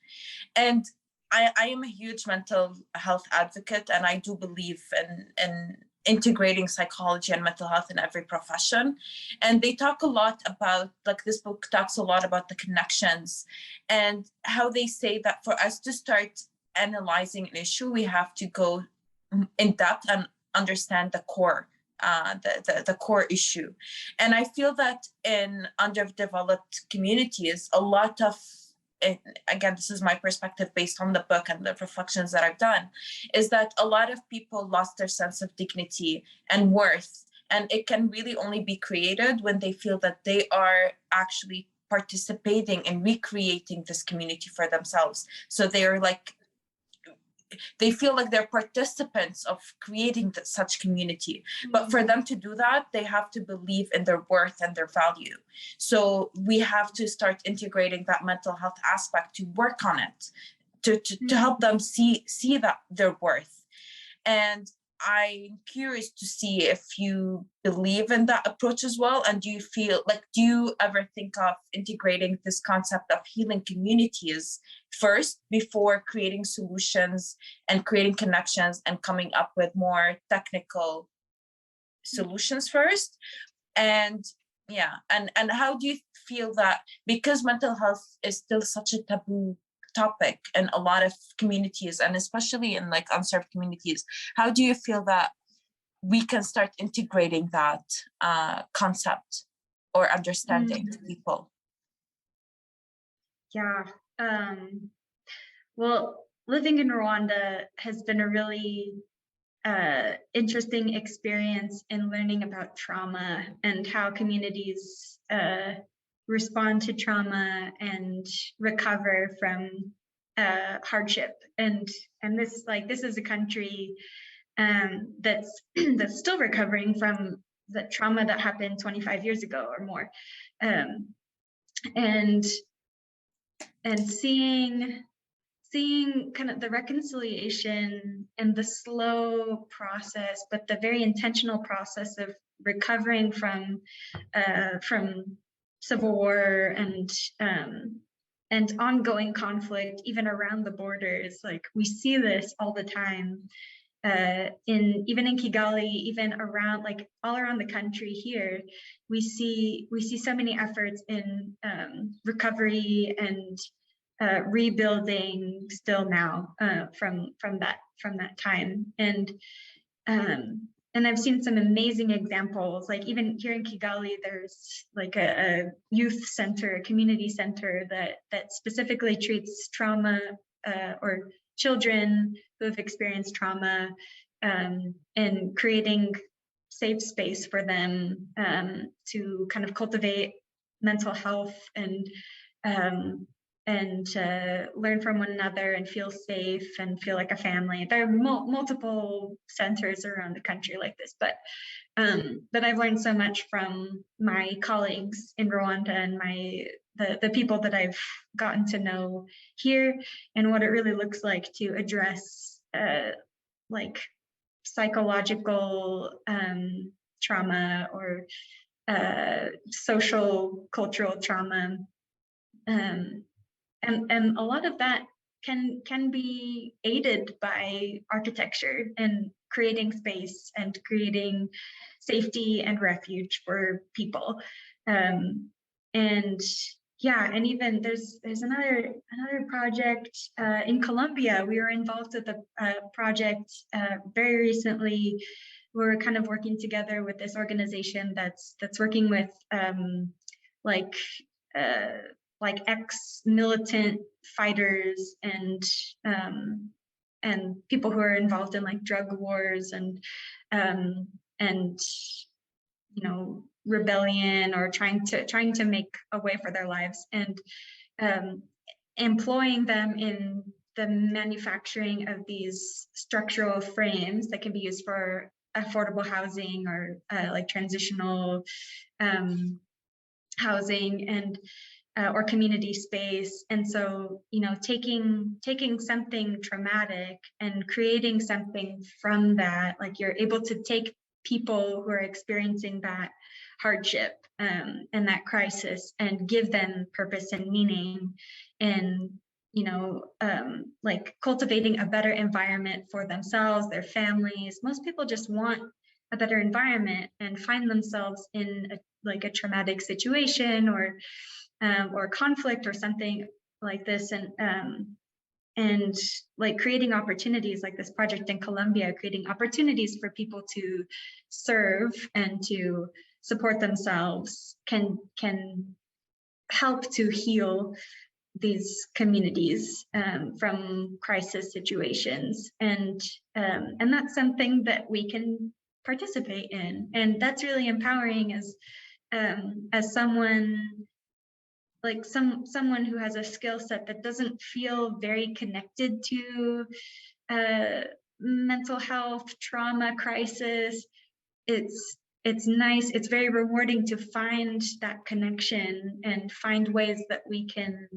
Speaker 1: And I am a huge mental health advocate, and I do believe in integrating psychology and mental health in every profession. And they talk a lot about, like, this book talks a lot about the connections, and how they say that for us to start analyzing an issue, we have to go in depth and understand the core, the core issue. And I feel that in underdeveloped communities, a lot of, again, this is my perspective based on the book and the reflections that I've done, is that a lot of people lost their sense of dignity and worth. And it can really only be created when they feel that they are actually participating in recreating this community for themselves. So they're like, they feel like they're participants of creating such community. But for them to do that, they have to believe in their worth and their value. So we have to start integrating that mental health aspect to work on it, to help them see that their worth. And I'm curious to see if you believe in that approach as well. And do you feel like, do you ever think of integrating this concept of healing communities first before creating solutions and creating connections and coming up with more technical solutions first? And yeah, and how do you feel that, because mental health is still such a taboo topic in a lot of communities, and especially in like unserved communities, how do you feel that we can start integrating that concept or understanding to people?
Speaker 2: Yeah. Well, living in Rwanda has been a really interesting experience in learning about trauma and how communities respond to trauma and recover from hardship. And this is a country that's still recovering from the trauma that happened 25 years ago or more. And seeing kind of the reconciliation and the slow process, but the very intentional process of recovering from civil war and ongoing conflict, even around the borders. Like, we see this all the time, even in Kigali, even around, like, all around the country here. We see so many efforts in recovery and rebuilding still now from that time. And I've seen some amazing examples, like even here in Kigali, there's like a youth center, a community center that specifically treats trauma or children who have experienced trauma, and creating safe space for them to kind of cultivate mental health and learn from one another and feel safe and feel like a family. There are multiple centers around the country like this, but I've learned so much from my colleagues in Rwanda and the people that I've gotten to know here, and what it really looks like to address like psychological trauma or social cultural trauma. And a lot of that can be aided by architecture and creating space and creating safety and refuge for people. And yeah, and even there's another project in Colombia. We were involved with a project very recently. We're kind of working together with this organization that's working with like ex-militant fighters and people who are involved in like drug wars and you know, rebellion or trying to make a way for their lives, and employing them in the manufacturing of these structural frames that can be used for affordable housing or like transitional housing and or community space. And so, you know, taking something traumatic and creating something from that, like you're able to take people who are experiencing that hardship and that crisis and give them purpose and meaning, and you know, like cultivating a better environment for themselves, their families. Most people just want a better environment and find themselves in a traumatic situation or conflict or something like this, and like creating opportunities like this project in Colombia, creating opportunities for people to serve and to support themselves can help to heal these communities from crisis situations, and that's something that we can participate in, and that's really empowering as someone like someone who has a skill set that doesn't feel very connected to mental health, trauma, crisis. It's nice, it's very rewarding to find that connection and find ways that we can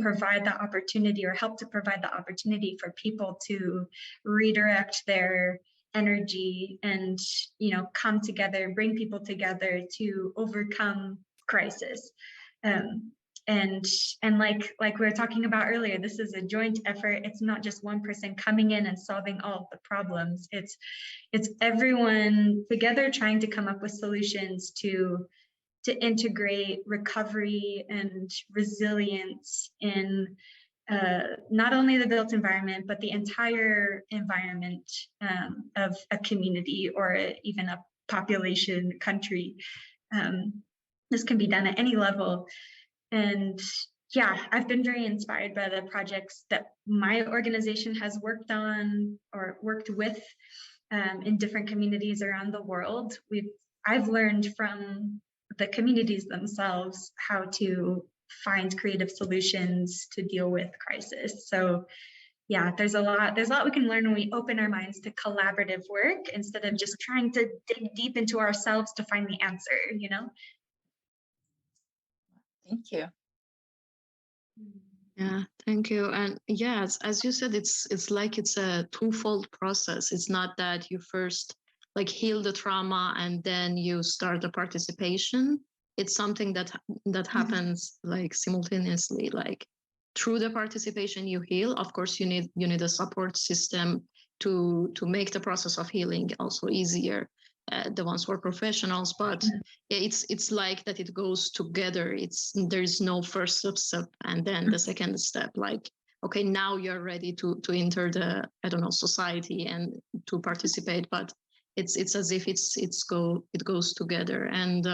Speaker 2: provide that opportunity or help to provide the opportunity for people to redirect their energy and, you know, come together, bring people together to overcome crisis. And like we were talking about earlier, this is a joint effort. It's not just one person coming in and solving all of the problems. It's everyone together trying to come up with solutions to integrate recovery and resilience in not only the built environment, but the entire environment of a community or even a population, country. This can be done at any level. And yeah, I've been very inspired by the projects that my organization has worked on or worked with in different communities around the world. I've learned from the communities themselves how to find creative solutions to deal with crisis. So yeah, there's a lot we can learn when we open our minds to collaborative work instead of just trying to dig deep into ourselves to find the answer, you know?
Speaker 1: Thank you.
Speaker 3: Yeah, thank you. And yes, as you said, it's like it's a twofold process. It's not that you first like heal the trauma and then you start the participation. It's something that happens like simultaneously. Like through the participation you heal. Of course, you need a support system to make the process of healing also easier. The ones who are professionals, but it's like that it goes together. There's no first step and then the second step, like, okay, now you're ready to enter the, I don't know, society and to participate, but it's as if it goes together. And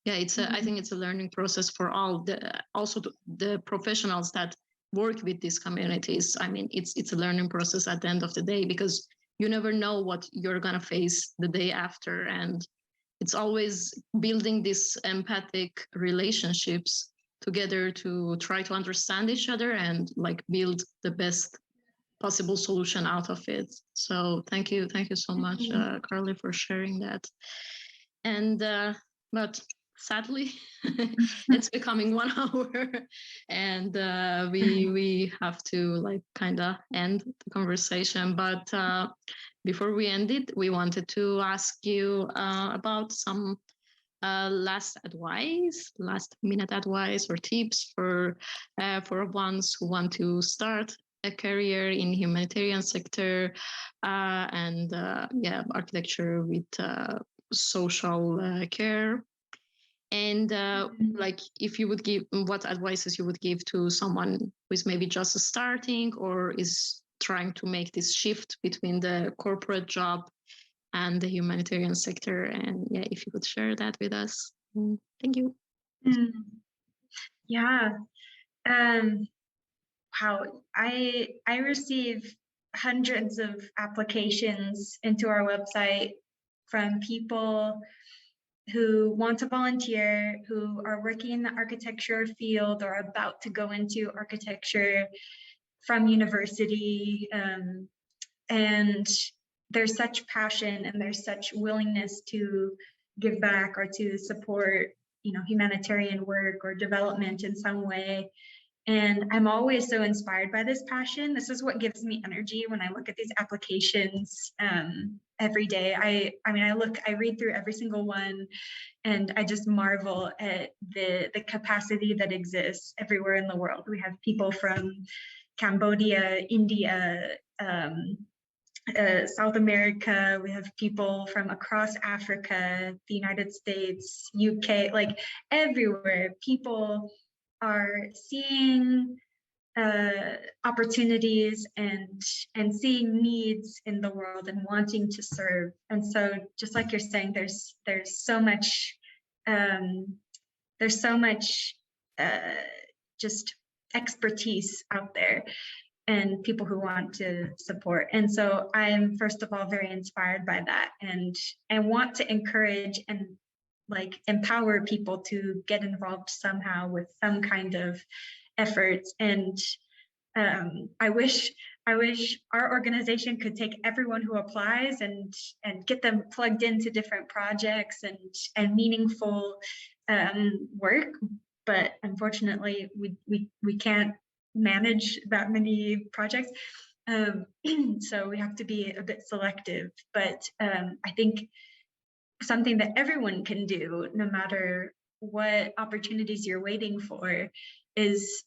Speaker 3: yeah, I think it's a learning process for all the professionals that work with these communities. I mean, it's a learning process at the end of the day, because you never know what you're going to face the day after. And it's always building these empathic relationships together to try to understand each other and like build the best possible solution out of it. So thank you so much, Carly, for sharing that. And but sadly, it's becoming 1 hour, and we have to like kind of end the conversation. But before we end it, we wanted to ask you about some last minute advice or tips for ones who want to start a career in humanitarian sector and architecture with social care. And like, if you would give, what advices you would give to someone who is maybe just starting or is trying to make this shift between the corporate job and the humanitarian sector? And yeah, if you could share that with us. Thank you.
Speaker 2: Yeah, Wow, I receive hundreds of applications into our website from people who want to volunteer, who are working in the architecture field or about to go into architecture from university. And there's such passion and there's such willingness to give back or to support, humanitarian work or development in some way. And I'm always so inspired by this passion. This is what gives me energy when I look at these applications every day. I read through every single one, and I just marvel at the capacity that exists everywhere in the world. We have people from Cambodia, India, South America. We have people from across Africa, the United States, UK, like everywhere. People are seeing opportunities and seeing needs in the world and wanting to serve. And so, just like you're saying, there's so much just expertise out there and people who want to support. And so I'm first of all very inspired by that, and I want to encourage and empower people to get involved somehow with some kind of efforts. And I wish our organization could take everyone who applies and get them plugged into different projects and meaningful work. But unfortunately, we can't manage that many projects. So we have to be a bit selective. But I think something that everyone can do, no matter what opportunities you're waiting for, is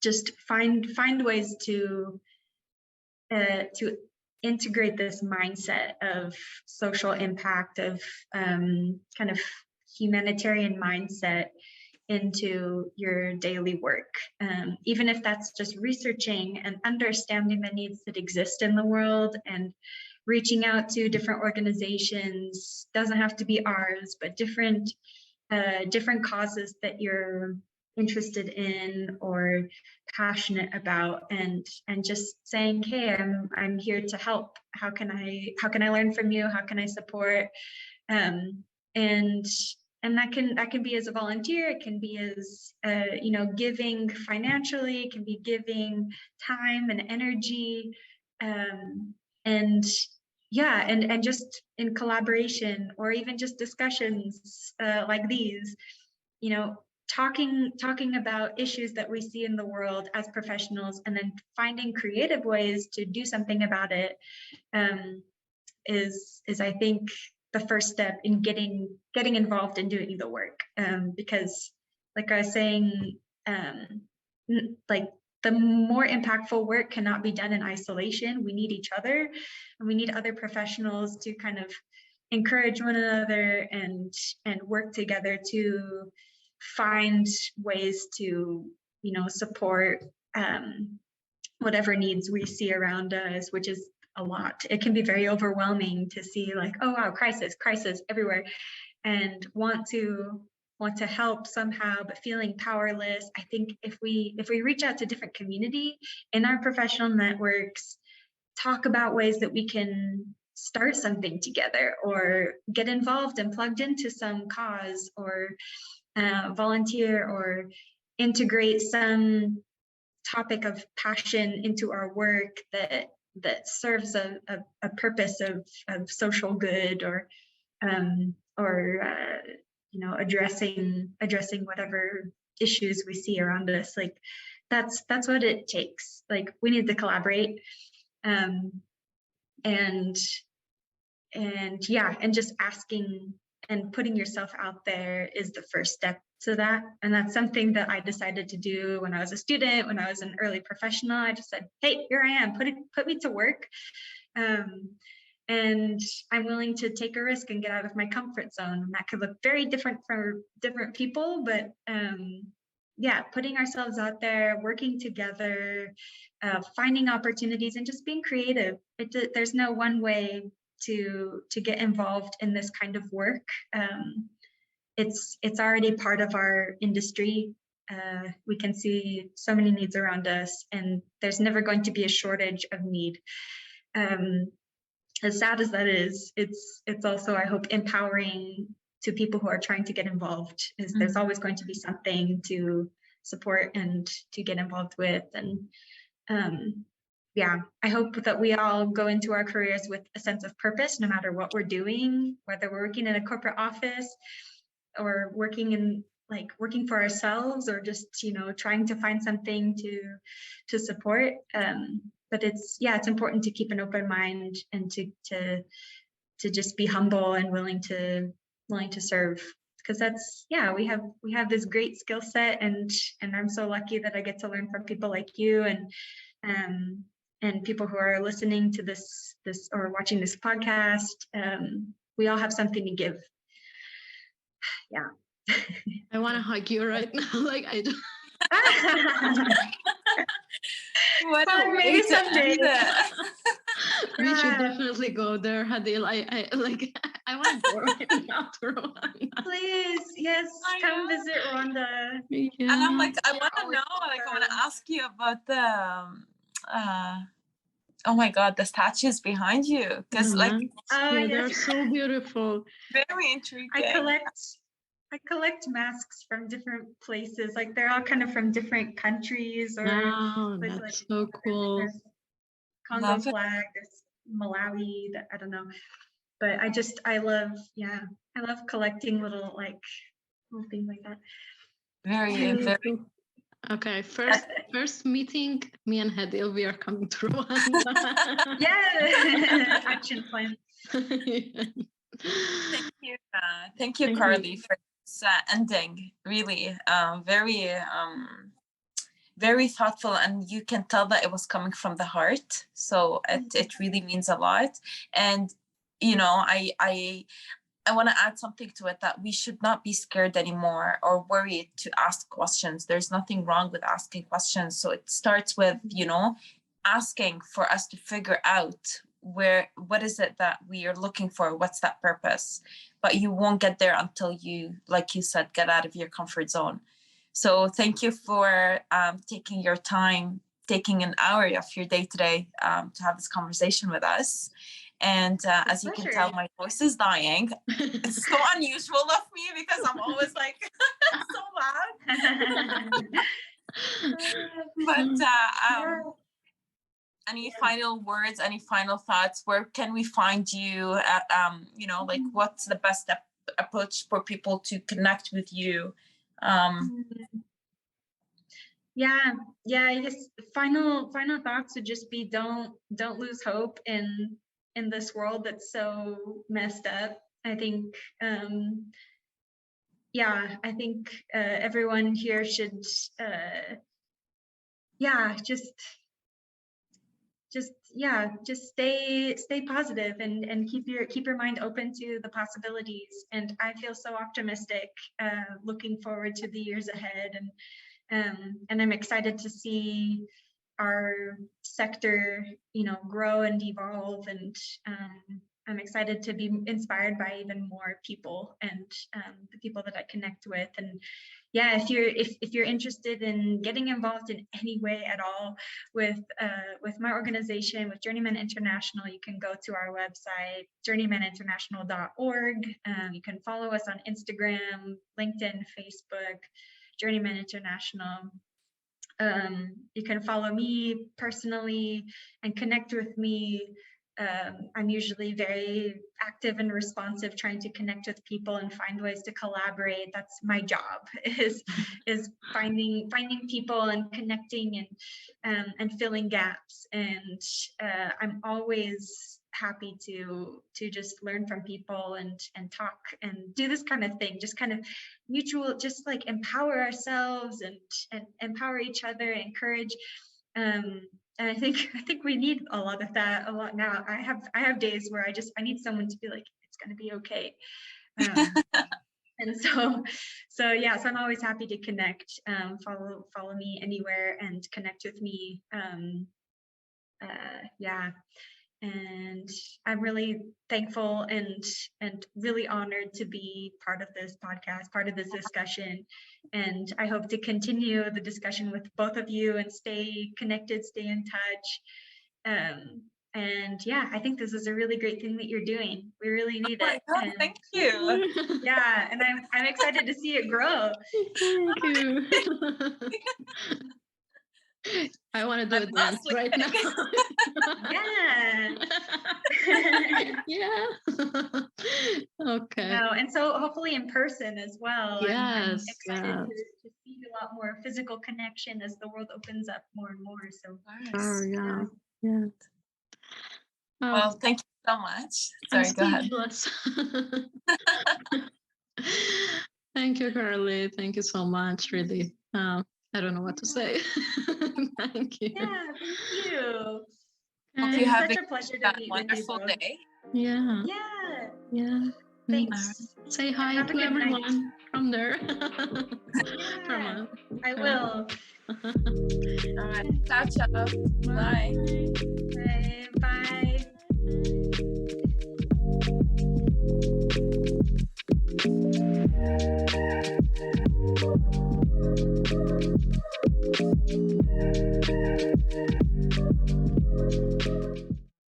Speaker 2: just find ways to integrate this mindset of social impact, of kind of humanitarian mindset into your daily work, even if that's just researching and understanding the needs that exist in the world and reaching out to different organizations. Doesn't have to be ours, but different causes that you're interested in or passionate about, and just saying, hey, I'm here to help. How can I learn from you? How can I support? And that can be as a volunteer. It can be as giving financially. It can be giving time and energy, and just in collaboration, or even just discussions like these, talking about issues that we see in the world as professionals, and then finding creative ways to do something about it, is I think the first step in getting involved in doing the work. Because like I was saying, the more impactful work cannot be done in isolation. We need each other, and we need other professionals to kind of encourage one another and work together to find ways to, support whatever needs we see around us, which is a lot. It can be very overwhelming to see oh wow, crisis everywhere, and want to help somehow, but feeling powerless. I think if we reach out to different community in our professional networks, talk about ways that we can start something together, or get involved and plugged into some cause, or volunteer, or integrate some topic of passion into our work that serves a purpose of social good, or addressing whatever issues we see around us. That's what it takes. We need to collaborate, and just asking and putting yourself out there is the first step to that. And that's something that I decided to do when I was a student, when I was an early professional. I just said, hey, here I am, put me to work. And I'm willing to take a risk and get out of my comfort zone. And that could look very different for different people, but putting ourselves out there, working together, finding opportunities, and just being creative. There's no one way to get involved in this kind of work. It's already part of our industry. we can see so many needs around us, and there's never going to be a shortage of need. As sad as that is, it's also, I hope, empowering to people who are trying to get involved. Is there's always going to be something to support and to get involved with. And yeah, I hope that we all go into our careers with a sense of purpose, no matter what we're doing, whether we're working in a corporate office or working for ourselves, or just, trying to find something to support. But it's important to keep an open mind and to just be humble and willing to serve, because that's, we have this great skill set, and I'm so lucky that I get to learn from people like you, and people who are listening to this or watching this podcast. We all have something to give. Yeah.
Speaker 3: I want to hug you right now. Like, I don't.
Speaker 1: What a
Speaker 2: Well,
Speaker 1: way
Speaker 2: maybe
Speaker 1: to
Speaker 2: someday.
Speaker 1: end it.
Speaker 3: We should definitely go there, Hadil. I want to go right now to Rwanda.
Speaker 2: Please, yes,
Speaker 1: I
Speaker 2: come
Speaker 1: know.
Speaker 2: visit Rwanda.
Speaker 3: Yeah.
Speaker 1: And I'm like, I want to
Speaker 2: always
Speaker 1: know, like, I want to
Speaker 2: welcome.
Speaker 1: ask you about the oh my God, the statues behind you, because like,
Speaker 2: Oh,
Speaker 3: yeah, they're
Speaker 2: yes.
Speaker 3: so beautiful.
Speaker 1: very intriguing.
Speaker 2: I collect masks from different places. Like, they're all kind of from different countries, or
Speaker 3: Wow,
Speaker 2: with,
Speaker 3: that's
Speaker 2: like,
Speaker 3: so cool.
Speaker 2: there's Congo
Speaker 1: Love it.
Speaker 2: flag, there's Malawi, I don't know. But I love collecting little things like that.
Speaker 1: Very,
Speaker 3: Really
Speaker 1: very.
Speaker 3: cool. Okay, first meeting, me and Hadil, we are coming to Rwanda.
Speaker 2: Yeah, action plan.
Speaker 3: Yeah.
Speaker 1: Thank you,
Speaker 3: Thank
Speaker 1: Carly, for this ending. Really, very thoughtful, and you can tell that it was coming from the heart. So it really means a lot. And I want to add something to it, that we should not be scared anymore or worried to ask questions. There's nothing wrong with asking questions. So it starts with, asking for us to figure out what is it that we are looking for? What's that purpose? But you won't get there until you, like you said, get out of your comfort zone. So thank you for taking your time, taking an hour of your day today to have this conversation with us. And as you can tell, my voice is dying. It's so unusual of me, because I'm always like so loud. But any final words, any final thoughts? Where can we find you at, like, what's the best approach for people to connect with you?
Speaker 2: I guess final thoughts would just be, don't lose hope in this world that's so messed up. I think everyone here should just stay positive and keep your mind open to the possibilities. And I feel so optimistic looking forward to the years ahead, and I'm excited to see our sector, grow and evolve, and I'm excited to be inspired by even more people, and the people that I connect with. And if you're interested in getting involved in any way at all with my organization, with Journeyman International, you can go to our website, journeymaninternational.org. You can follow us on Instagram, LinkedIn, Facebook, Journeyman International. You can follow me personally and connect with me. I'm usually very active and responsive, trying to connect with people and find ways to collaborate. That's my job, is finding people and connecting and filling gaps. And I'm always happy to just learn from people and talk and do this kind of thing, just kind of mutual, just like empower ourselves and empower each other, encourage. And I think we need a lot of that a lot now. I have days where I need someone to be like, it's going to be okay. And so I'm always happy to connect. Follow me anywhere and connect with me. And I'm really thankful and really honored to be part of this podcast, part of this discussion. And I hope to continue the discussion with both of you and stay connected, stay in touch. And yeah, I think this is a really great thing that you're doing. We really need it.
Speaker 1: Oh,
Speaker 2: And
Speaker 1: thank you.
Speaker 2: yeah, and I'm excited to see it grow.
Speaker 3: Thank you. I want to do
Speaker 1: I'm
Speaker 3: a dance
Speaker 1: mostly
Speaker 3: right now.
Speaker 2: Yeah.
Speaker 3: Yeah. Okay.
Speaker 2: No, and so hopefully in person as well. I'm
Speaker 3: Yes.
Speaker 2: excited
Speaker 3: Yes.
Speaker 2: to see a lot more physical connection as the world opens up more and more. So
Speaker 3: Oh, yeah. Yeah. Oh,
Speaker 1: Well, thank you so much.
Speaker 3: I'm
Speaker 1: Sorry, go ahead.
Speaker 3: speechless. Thank you, Carly. Thank you so much. Really. I don't know what to say. Thank you.
Speaker 2: yeah, thank you.
Speaker 1: Hope
Speaker 3: Okay.
Speaker 1: you
Speaker 2: It's
Speaker 1: have
Speaker 2: such a pleasure to
Speaker 1: a
Speaker 2: meet with you
Speaker 1: wonderful
Speaker 2: both.
Speaker 1: day.
Speaker 3: Yeah.
Speaker 2: Yeah,
Speaker 3: Yeah.
Speaker 2: thanks.
Speaker 3: Say hi
Speaker 2: Have a
Speaker 3: to
Speaker 2: good night.
Speaker 3: everyone from there. From
Speaker 2: Yeah,
Speaker 3: us.
Speaker 2: I will.
Speaker 1: All right. Ciao, ciao. Bye.
Speaker 2: Bye. Bye.